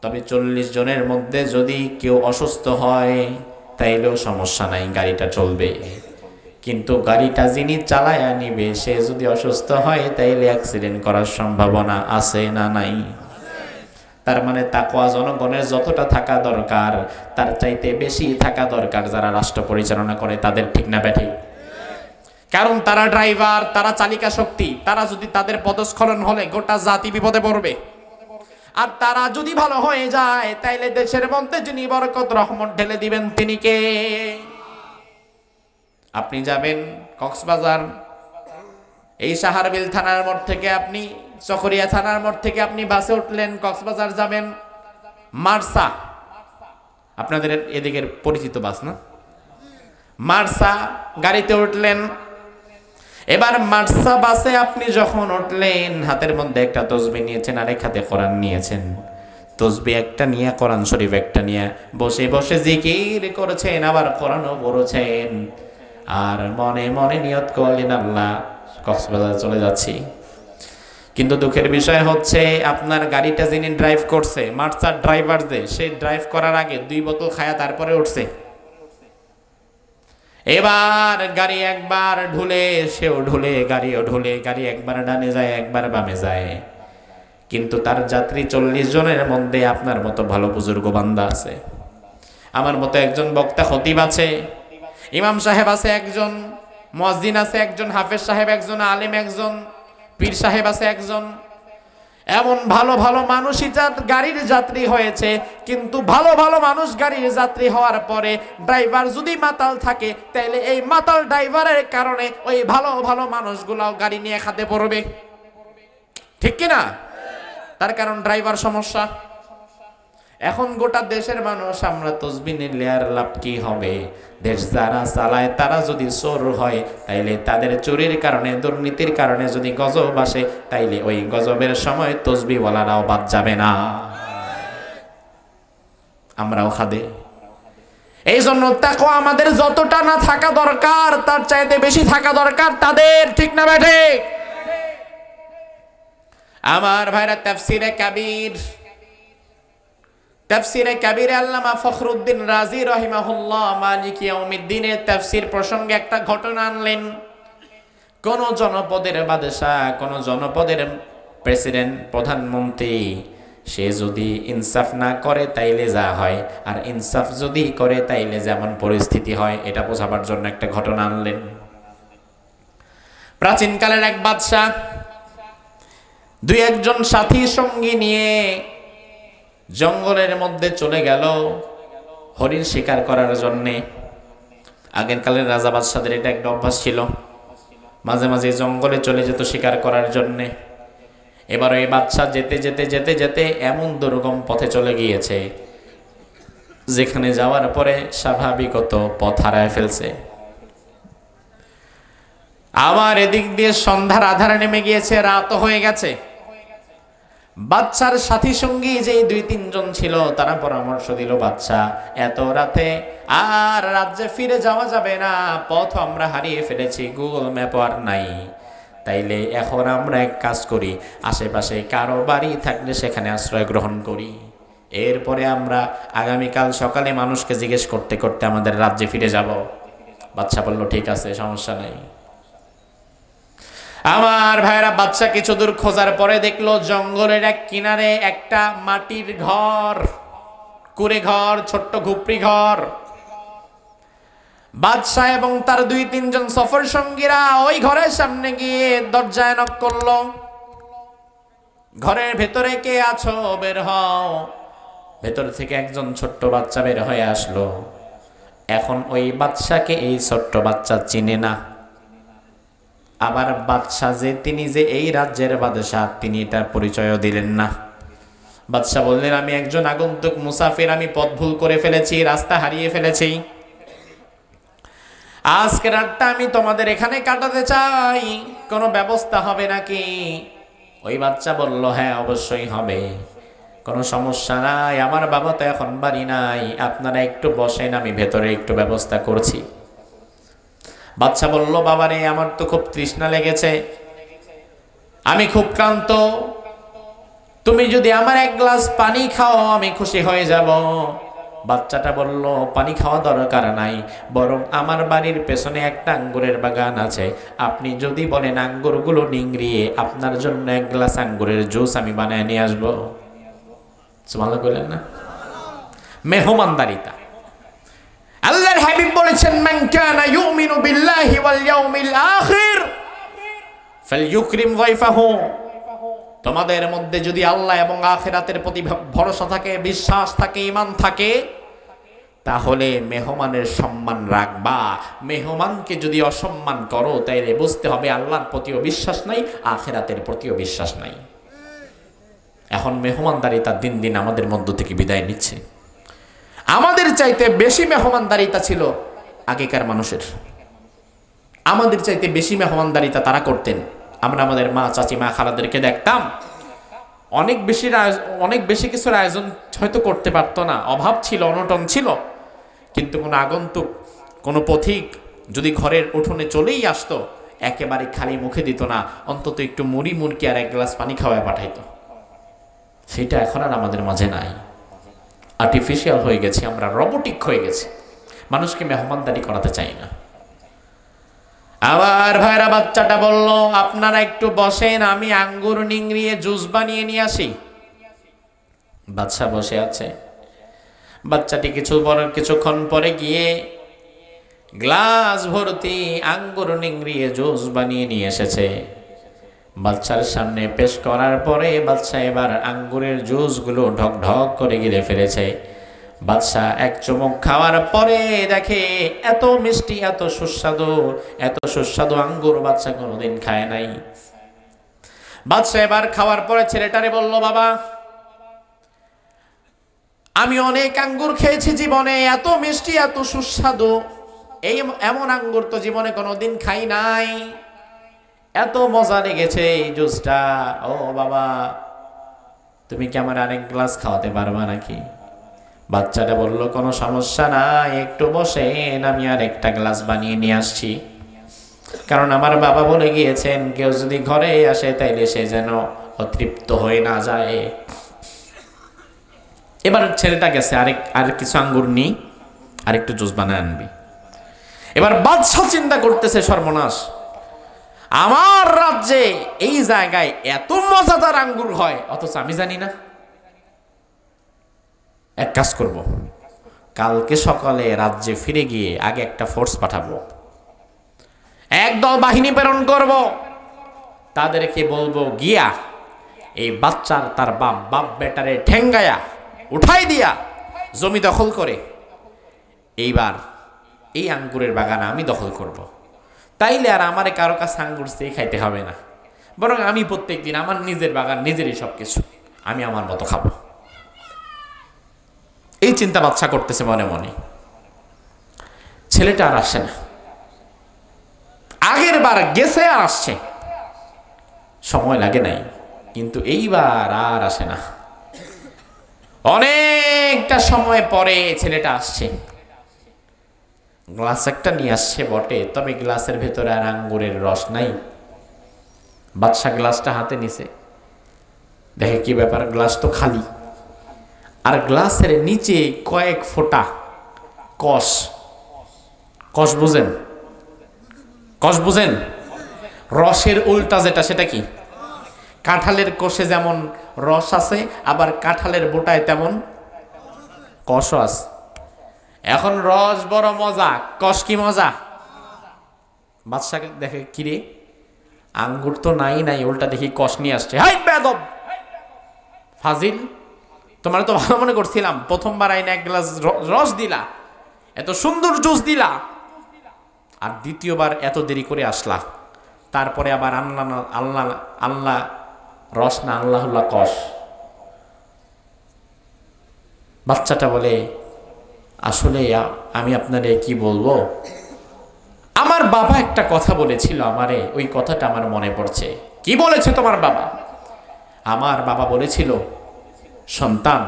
A: তবে 40 জনের মধ্যে যদি কেউ অসুস্থ হয় তাইলেও সমস্যা নাই, গাড়িটা চলবে। কিন্তু গাড়িটা যিনি চালায়া নিবে সে যদি অসুস্থ হয় তাইলে অ্যাক্সিডেন্ট করার সম্ভাবনা আছে না নাই? তার মানে তাকওয়া জনগণের যতটা থাকা দরকার তার চাইতে বেশি থাকা দরকার যারা রাষ্ট্র পরিচালনা করে তাদের, ঠিক না ব্যাঠিক? কারণ তারা ড্রাইভার, তারা চালিকা শক্তি, তারা যদি তাদের পদস্খলন হলে গোটা জাতি বিপদে পড়বে। আর তারা যদি ভালো হয়ে যায় তাইলে দেশের মধ্যে যিনি বরকত রহমত ঢেলে দিবেন তিনি কে? আপনি যাবেন কক্সবাজার, এই সাহারবিল থানার মোড় থেকে আপনি চকরিয়া থানার মোড় থেকে আপনি বাসে উঠলেন, কক্সবাজার যাবেন, মার্সা, আপনাদের এদিকের পরিচিত বাস না, মার্সা গাড়িতে উঠলেন। এবার মার্সা বাসে আপনি যখন উঠলেন হাতের মধ্যে একটা তসবিহ নিয়েছেন, আরেক হাতে কোরআন নিয়েছেন। তসবিহ একটা নিয়ে, কোরআন শরীফ একটা নিয়ে বসে বসে জিকির করেছেন, আবার কোরআনও পড়েছেন, আর মনে মনে নিয়ত করলেন আল্লাহ কক্সবাজার চলে যাচ্ছি। কিন্তু দুঃখের বিষয় হচ্ছে আপনার গাড়িটা যিনি ড্রাইভ করছে, মার্সার ড্রাইভার যে, সে ড্রাইভ করার আগে 2 বোতল খায়া তারপরে উঠছে। এবার গাড়ি একবার ঢুলে সেও ঢুলে, গাড়িও ঢুলে, গাড়ি একবার ডানে যায় একবার বামে যায়। কিন্তু তার যাত্রী 40 জনের মধ্যে আপনার মতো ভালো বুজুর্গ বান্দা আছে, আমার মতো একজন বক্তা খতিব আছে, ইমাম সাহেব আছে একজন, মুয়াজ্জিন আছে একজন, হাফেজ সাহেব একজন, আলেম একজন, পীর সাহেব আছে একজন। এমন ভালো ভালো মানুষই গাড়ির যাত্রী হয়েছে। কিন্তু ভালো ভালো মানুষ গাড়ির যাত্রী হওয়ার পরে ড্রাইভার যদি মাতাল থাকে তাহলে এই মাতাল ড্রাইভারের কারণে ওই ভালো ভালো মানুষগুলাও গাড়ি নিয়ে খাতে পড়বে, ঠিক কিনা? তার কারণ ড্রাইভার সমস্যা। এখন গোটা দেশের মানুষ আমরা তসবিহ নিলে আর লাভ কি হবে? দেশ যারা চালায় তারা যদি চোর হয় তাইলে তাদের চুরির কারণে, দুর্নীতির কারণে যদি গজব আসে তাইলে ওই গজবের সময় তসবিহওয়ালারাও বাদ যাবে না, আমরাও খাদে। এই জন্য তাকওয়া আমাদের যতটা না থাকা দরকার তার চাইতে বেশি থাকা দরকার তাদের, ঠিক না বেঠে? আমার ভাইরা, তাফসীরে কাবীরে আল্লামা ফখরুদ্দীন রাজি রাহিমাহুল্লাহ মালিক ইয়াউমিদ্দিনের তাফসীর প্রসঙ্গে একটা ঘটনা আনলেন। কোন জনপদের বাদশা, কোন জনপদের প্রেসিডেন্ট, প্রধানমন্ত্রী, সে যদি ইনসাফ না করে তাইলে যা হয়, আর ইনসাফ যদি করে তাইলে যেমন পরিস্থিতি হয়, এটা বোঝাবার জন্য একটা ঘটনা আনলেন। প্রাচীনকালের এক বাদশা 2-1 সাথী সঙ্গী নিয়ে জঙ্গলের মধ্যে চলে গেল হরিণ শিকার করার জন্যে। আগের কালের রাজা বাদশাদের এটা একটা অভ্যাস ছিল, মাঝে মাঝে জঙ্গলে চলে যেত শিকার করার জন্যে। এবার ওই বাদশা যেতে যেতে যেতে যেতে এমন দুর্গম পথে চলে গিয়েছে যেখানে যাওয়ার পরে স্বাভাবিকত পথ হারায় ফেলছে। আবার এদিক দিয়ে সন্ধ্যার আধার নেমে গিয়েছে, রাত হয়ে গেছে। বাদশার সাথী সঙ্গী যে 2-3 জন ছিল তারা পরামর্শ দিল, বাদশা এত রাতে আর রাজ্যে ফিরে যাওয়া যাবে না, পথ আমরা হারিয়ে ফেলেছি, গুগল ম্যাপ আর নাই, তাইলে এখন আমরা এক কাজ করি, আশেপাশে কারো বাড়ি থাকলে সেখানে আশ্রয় গ্রহণ করি, এরপরে আমরা আগামীকাল সকালে মানুষকে জিজ্ঞেস করতে করতে আমাদের রাজ্যে ফিরে যাব। বাদশা বলল ঠিক আছে, সমস্যা নাই। আমার ভাইরা, বাদশা কিছু দূর খোঁজার পরে দেখলো জঙ্গলের এক কিনারে একটা মাটির ঘর, কুড়ে ঘর, ছোট্ট ঘুপড়ি ঘর। বাদশা এবং তার 2-3 জন সফর সঙ্গীরা ওই ঘরের সামনে গিয়ে দরজায় নক করলো, ঘরের ভেতরে কে আছো, বের হও। ভেতর থেকে একজন ছোট্ট বাচ্চা বের হয়ে আসলো। এখন ওই বাদশাকে এই ছোট্ট বাচ্চা চিনে না, আবার বাদশা যে তিনি যে এই রাজ্যের বাদশা তিনি এটার পরিচয়ও দিলেন না। বাদশা বললেন আমি একজন আগন্তুক মুসাফির, আমি পথ ভুল করে ফেলেছি, রাস্তা হারিয়ে ফেলেছি, আজকে রাতটা আমি তোমাদের এখানে কাটাতে চাই, কোনো ব্যবস্থা হবে নাকি? ওই বাচ্চা বলল হ্যাঁ অবশ্যই হবে, কোনো সমস্যা নাই, আমার বাবা তো এখন বাড়ি নাই, আপনারা একটু বসেন, আমি ভেতরে একটু ব্যবস্থা করছি। বাদশা বলল বাবারে আমার তো খুব তৃষ্ণা লেগেছে, আমি খুব ক্লান্ত, তুমি যদি আমার এক গ্লাস পানি খাও আমি খুশি হয়ে যাব। বাচ্চাটা বলল, পানি খাওয়া দরকার নাই, বরং আমার বাড়ির পেছনে একটা আঙ্গুরের বাগান আছে, আপনি যদি বলেন আঙ্গুরগুলো নিংড়িয়ে আপনার জন্য এক গ্লাস আঙ্গুরের জুস আমি বানায় নিয়ে আসবো। সুবহানাল্লাহ কইলেন না? মেহমানদারিতা। আল্লাহর হাবিব বলেছেন, মান কানা ইউমিনু বিল্লাহি ওয়াল ইয়াউমিল আখির ফালইউকরিম যায়ফাহু। তোমাদের মধ্যে যদি আল্লাহ এবং আখিরাতের প্রতি ভরসা থাকে, বিশ্বাস থাকে, ঈমান থাকে, তাহলে মেহমানের সম্মান রাখবা। মেহমানকে যদি অসম্মান করো তাইলে বুঝতে হবে আল্লাহর প্রতিও বিশ্বাস নাই, আখিরাতের প্রতিও বিশ্বাস নাই। এখন মেহমানদারিতা দিন দিন আমাদের মধ্য থেকে বিদায় নিচ্ছে। আমাদের চাইতে বেশি মেহমানদারিতা ছিল আগেকার মানুষের। আমাদের চাইতে বেশি মেহমানদারিতা তারা করতেন। আমরা আমাদের মা, চাচিমা, খালাদেরকে দেখতাম অনেক বেশি কিছুর আয়োজন হয়তো করতে পারতো না, অভাব ছিল, অনটন ছিল, কিন্তু কোনো আগন্তুক, কোনো পথিক যদি ঘরের উঠোনে চলেই আসতো, একেবারে খালি মুখে দিত না, অন্তত একটু মুড়ি মুড়কি আর এক গ্লাস পানি খাওয়ায় পাঠাইতো। সেটা এখন আর আমাদের মাঝে নাই। আর্টিফিশিয়াল হয়ে গেছে, আমরা রোবোটিক হয়ে গেছি, মানুষকে মেহমানদারি করাতে চাই না। আবার ভাইরা বাচ্চাটা বলল, আপনারা একটু বসেন, আমি আঙ্গুর নিংড়িয়ে জুস বানিয়ে নিয়ে আসি। বাচ্চা বসে আছে। বাচ্চাটি কিছুক্ষণ পরে গিয়ে গ্লাস ভর্তি আঙ্গুর নিংড়িয়ে জুস বানিয়ে নিয়ে এসেছে। বাচ্চার সামনে পেশ করার পরে বাচ্চা এবার আঙ্গুরের জুসগুলো ঢক ঢক করে গিলে ফেলেছে। বাদশা এক চুমুক খাওয়ার পরে দেখে এত মিষ্টি, এত সুস্বাদু আঙ্গুর বাদশা কোনোদিন খায় নাই। বাদশা এবার খাওয়ার পরে ছেলেটারে বলল, বাবা, আমি অনেক আঙ্গুর খেয়েছি জীবনে, এত মিষ্টি, এত সুস্বাদু, এমন আঙ্গুর তো জীবনে কোনোদিন খাই নাই, এত মজা লেগেছে এই জুসটা। ও বাবা, তুমি কি আমার আরেক গ্লাস খাওয়াতে পারবা নাকি? বাচ্চাটা বলল, কোনো সমস্যা নাই, একটু বসেন, আমি আর একটা গ্লাস বানিয়ে নিয়ে আসছি। কারণ আমার বাবা বলে গিয়েছেন, কেউ যদি ঘরে আসে তাইলে সে যেন অতৃপ্ত হয়ে না যায়। এবার ছেলেটা গেছে, আর কিছু আঙ্গুর নি, আর একটু জুস বানায় আনবি। এবার বাদশা চিন্তা করতেছে, সর্বনাশ, আমার রাজ্যে এই জায়গায় এত মজাদার আঙ্গুর হয়, অথচ আমি জানি না। এক কাজ করব, কালকে সকালে রাজ্যে ফিরে গিয়ে আগে একটা ফোর্স পাঠাবো, একদল বাহিনী প্রেরণ করব, তাদেরকে বলবো গিয়া এই বাচ্চার তার বাপ বেটারে ঠেঙ্গায়া উঠাই দিয়া জমি দখল করে এইবার এই আঙ্গুরের বাগান আমি দখল করব। তাইলে আর আমারে কারো কাছে আঙ্গুর চেয়ে খাইতে হবে না, বরং আমি প্রত্যেকদিন আমার নিজের বাগান, নিজেরই সবকিছু, আমি আমার মতো খাবো। এই চিন্তা বাচ্চা করতেছে মনে মনে। ছেলেটা আর আসে না, আগের বার গেছে আর আসছে, সময় লাগে নাই, কিন্তু এইবার আর আসে না। অনেকটা সময় পরে ছেলেটা আসছে, গ্লাস একটা নিয়ে আসছে বটে, তবে গ্লাসের ভেতরে আর আঙ্গুরের রস নাই। বাদশা গ্লাসটা হাতে নিছে, দেখে কি ব্যাপার, গ্লাস তো খালি, আর গ্লাসের নিচে কয়েক ফোঁটা কষ বুঝেন? কষ বুঝেন? রসের উল্টা যেটা, সেটা কি? কাঁঠালের কোষে যেমন রস আছে, আবার কাঁঠালের বোটায় তেমন কষও আছে। এখন রস বড় মজা, কষ কি মজা? বাদশাকে দেখে, কিরে আঙ্গুর তো নাই, উল্টা দেখি কষ নিয়ে আসছে। হাই বেয়াদব, ফাজিল, তোমার তো ভালো মনে করছিলাম, প্রথমবার আইনে এক গ্লাস রস দিলা, এত সুন্দর জুস দিলা, আর দ্বিতীয়বার এত দেরি করে আসলা, তারপরে আবার আল্লাহ রস না, আল্লাহ কষ। বাচ্চাটা বলে, আসলে আমি আপনারে কি বলবো, আমার বাবা একটা কথা বলেছিল আমারে, ওই কথাটা আমার মনে পড়ছে। কি বলেছে তোমার বাবা? আমার বাবা বলেছিল, সন্তান,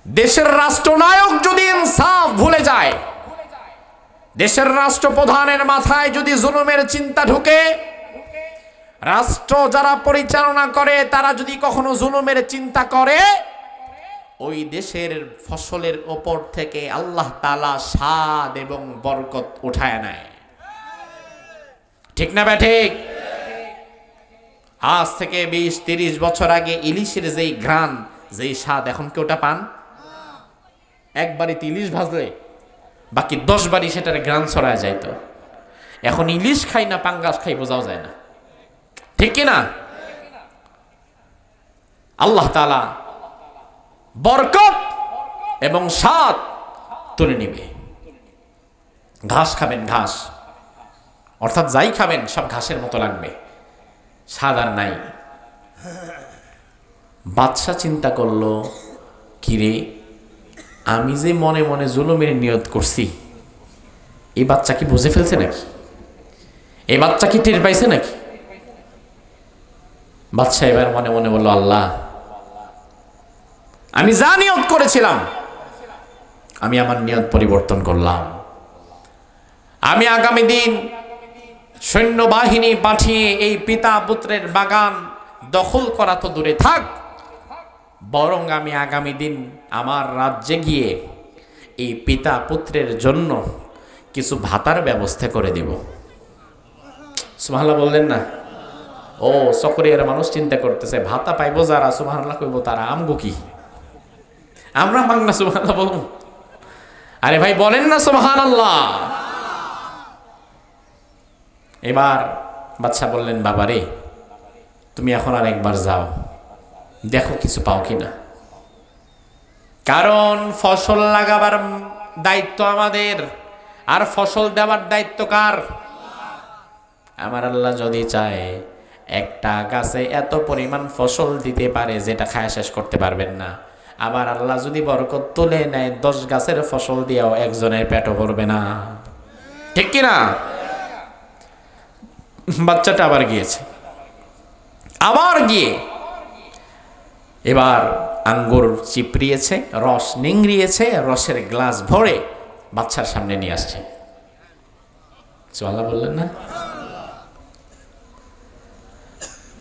A: দেশের রাষ্ট্রনায়ক যদি ইনসাফ ভুলে যায়, দেশের রাষ্ট্রপ্রধানের মাথায় যদি জুলুমের চিন্তা ঢুকে, রাষ্ট্র যারা পরিচালনা করে তারা যদি কখনো জুলুমের চিন্তা করে, ওই দেশের ফসলের ওপর থেকে আল্লাহ তাআলা স্বাদ এবং বরকত উঠায় নেয়। ঠিক না ঠিক? আজ থেকে 20-30 বছর আগে ইলিশের যেই ঘ্রাণ, যেই স্বাদ, এখন কি ওটা পান? এক বাড়িতে ইলিশ ভাজলে বাকি 10 বাড়ি সেটার ঘ্রাণ ছড়ায় যাইতো। এখন ইলিশ খাই না পাঙ্গাস খাই বোঝাও যায় না। ঠিক কিনা? আল্লাহ তাআলা বরকত এবং স্বাদ তুলে নিবে। ঘাস খাবেন, ঘাস, অর্থাৎ যাই খাবেন সব ঘাসের মতো লাগবে, স্বাদ আর নাই। বাদশা চিন্তা করলো, কিরে, আমি যে মনে মনে জুলুমের নিয়ত করছি, এই বাচ্চা কি বুঝে ফেলছে নাকি? এই বাচ্চা কি টের পাইছে নাকি? বাদশা এবার মনে মনে বলল, আল্লাহ, আমি যা নিয়ত করেছিলাম আমি আমার নিয়ত পরিবর্তন করলাম। আমি আগামী দিন সৈন্যবাহিনী পাঠিয়ে এই পিতা পুত্রের বাগান দখল করা তো দূরে থাক, বরং আমি আগামী দিন আমার রাজ্যে গিয়ে এই পিতা পুত্রের জন্য কিছু ভাতার ব্যবস্থা করে দিব। সুবহানাল্লাহ বললেন না? ও চকরিয়ার মানুষ চিন্তা করতেছে, ভাতা পাইবো যারা সুবহানাল্লাহ কইবো তারা আমগো কি? আমরা মাংনা সুবহানাল্লাহ বলবো? আরে ভাই বলেন না সুবহানাল্লাহ। এবার বাদশা বললেন, বাবা রে, তুমি এখন আর একবার যাও, দেখো কিছু পাও কিনা। কারণ ফসল লাগাবার দায়িত্ব আমাদের, আর ফসল দেওয়ার দায়িত্ব কার? আমার আল্লাহ যদি চায় একটা গাছে এত পরিমাণ ফসল দিতে পারে যেটা খায় শেষ করতে পারবেন না। আবার আল্লাহ যদি বরকত তুলে নেয় 10 গাছের ফসল দিয়েও একজনের পেটও ভরবে না। ঠিক কিনা? বাচ্চাটা আবার গিয়েছে, আবার গিয়ে এবার আঙ্গুর চিপড়িয়েছে, রস নিংড়িয়েছে, রসের গ্লাস ভরে বাচ্চার সামনে নিয়ে আসছে। সুবহানাল্লাহ বললেন না?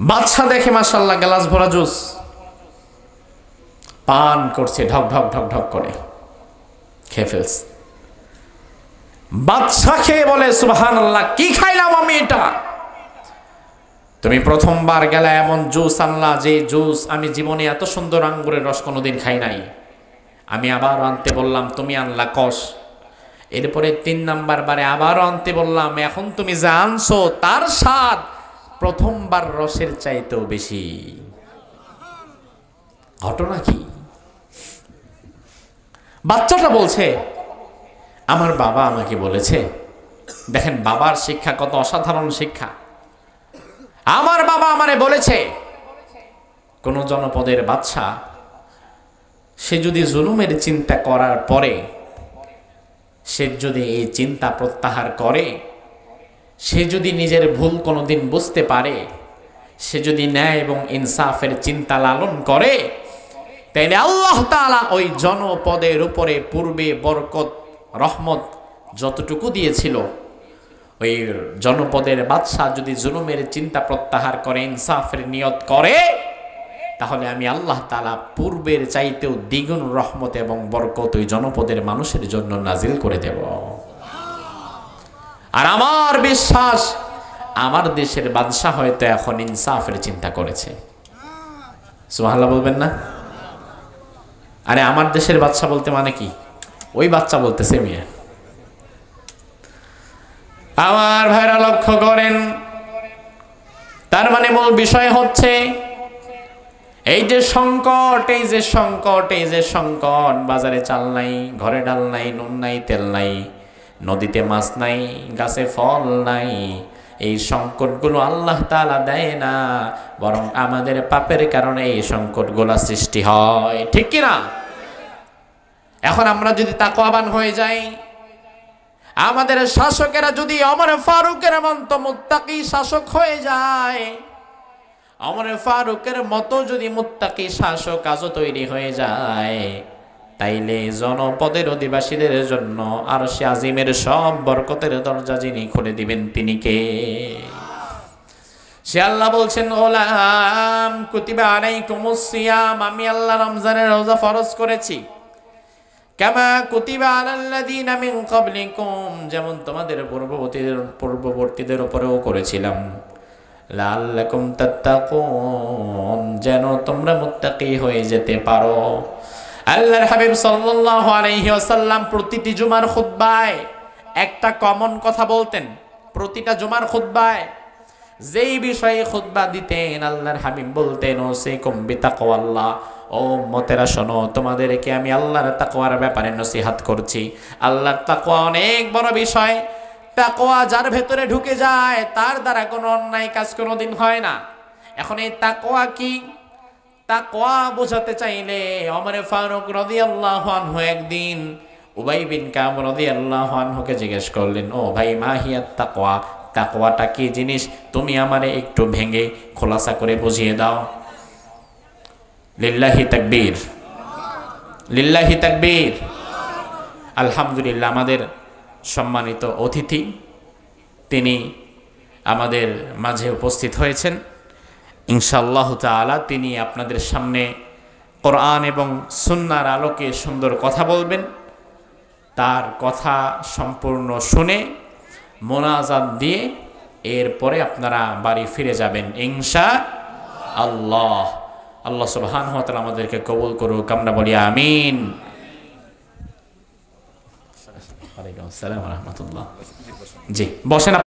A: বাচ্চা দেখে মাশাআল্লাহ গ্লাস ভরা জুস পান করছে, ঢক ঢক ঢক ঢক করে খেয়ে ফেলছে। বাচ্চা খেয়ে বলে, সুবহানাল্লাহ, কি খাইলাম আমি এটা? তুমি প্রথমবার গেলে এমন জুস আনলা, যে জুস আমি জীবনে এত সুন্দর আঙ্গুরের রস কোনোদিন খাই নাই। আমি আবার আনতে বললাম, তুমি আনলা কষ। এরপরে 3 নাম্বার বারে আবারও আনতে বললাম, এখন তুমি যা আনছো তার স্বাদ প্রথমবার রসের চাইতেও বেশি। ঘটনা কি? বাচ্চাটা বলছে, আমার বাবা আমাকে বলেছে। দেখেন বাবার শিক্ষা কত অসাধারণ শিক্ষা। আমার বাবা আমারে বলেছে, কোন জনপদের বাদশা সে যদি জুলুমের চিন্তা করার পরে সে যদি এই চিন্তা প্রত্যাহার করে, সে যদি নিজের ভুল কোনোদিন বুঝতে পারে, সে যদি ন্যায় এবং ইনসাফের চিন্তা লালন করে, তাইলে আল্লাহ তাআলা ওই জনপদের উপরে পূর্বে বরকত রহমত যতটুকু দিয়েছিল, ওই জনপদের বাদশা যদি জুলুমের চিন্তা প্রত্যাহার করে, ইনসাফের নিয়ত করে, তাহলে আমি আল্লাহ তাআলা পূর্বের চাইতেও দ্বিগুণ রহমত এবং বরকত ওই জনপদের মানুষের জন্য নাজিল করে দেব। আর আমার বিশ্বাস, আমার দেশের বাদশা হয়তো এখন ইনসাফের চিন্তা করেছে। সুবহানাল্লাহ বলবেন না? আরে আমার দেশের বাদশা বলতে মানে কি? ওই বাচ্চা বলতেছে মিয়া। আমার ভাইরা লক্ষ্য করেন, তার মানে মূল বিষয় হচ্ছে এই যে সংকট, এই যে সংকট, এই যে সংকট, বাজারে চাল নাই, ঘরে ডাল নাই, নুন নাই, তেল নাই, নদীতে মাছ নাই, গাছে ফল নাই, এই সংকটগুলো আল্লাহ তাআলা দেয় না, বরং আমাদের পাপের কারণে এই সংকটগুলো সৃষ্টি হয়। ঠিক কিনা? এখন আমরা যদি তাকওয়াবান হয়ে যাই, আমাদের শাসকেরা যদি ওমর ফারুকের মতো মুত্তাকি শাসক হয়ে যায়, ওমর ফারুকের মতো যদি মুত্তাকি শাসক আজও তৈরি হয়ে যায়, তাইলে জনপদের অধিবাসীদের জন্য আরশে আজিমের সব বরকতের দরজা যিনি খুলে দিবেন তিনি কে? সে আল্লাহ বলছেন, গোলাম কুতিবা আলাইকুমুস সিয়াম, আমি আল্লাহ রমজানের রোজা ফরজ করেছি। কামা কুতিবা আলাল্লাযীনা মিন ক্বাবলিকুম, যেমন তোমাদের পূর্ববর্তীদের উপরেও করেছিলাম। লাআল্লাকুম তাত্তাকুন, যেন তোমরা মুত্তাকি হয়ে যেতে পারো। আল্লাহর হাবিব সাল্লাল্লাহু আলাইহি ওয়াসাল্লাম প্রতিটি জুমার খুতবায় একটা কমন কথা বলতেন। প্রতিটা জুমার খুতবায় যেই বিষয়ে খুতবা দিতেন, আল্লাহর হাবিব বলতেন, ওয়াসিকুম বিতাকওয়াল্লাহ, ও উম্মতেরা শোনো, তোমাদেরকে আমি আল্লাহর তাকওয়ার ব্যাপারে নসিহত করছি। আল্লাহর তাকওয়া অনেক বড় বিষয়। তাকওয়া যার ভেতরে ঢুকে যায়, তার দ্বারা কোনো অন্যায় কাজ কোনোদিন হয় না। এখন এই তাকওয়া কি? তাকওয়া বোঝাতে চাইলে ওমর ফারুক রাদিয়াল্লাহু আনহু একদিন উবাই বিন কাব রাদিয়াল্লাহু আনহুকে জিজ্ঞেস করলেন, ও ভাই, মাহিয়াত তাকওয়া, তাকওয়াটা কি জিনিস? তুমি আমারে একটু ভেঙে খোলাসা করে বুঝিয়ে দাও। লিল্লাহি তাকবীর, লিল্লাহি তাকবীর। আলহামদুলিল্লাহ, আমাদের সম্মানিত অতিথি তিনি আমাদের মাঝে উপস্থিত হয়েছেন। ইনশাআল্লাহ তাআলা তিনি আপনাদের সামনে কোরআন এবং সুন্নাহর আলোকে সুন্দর কথা বলবেন। তার কথা সম্পূর্ণ শুনে মোনাজাত দিয়ে এরপরে আপনারা বাড়ি ফিরে যাবেন ইনশাআল্লাহ। আল্লাহ সুবহানাহু ওয়া তাআলা আমাদেরকে কবুল করুক, আমরা বলি আমিন। ওয়ালাইকুম আসসালাম ওয়া রাহমাতুল্লাহ। জি, বসেন।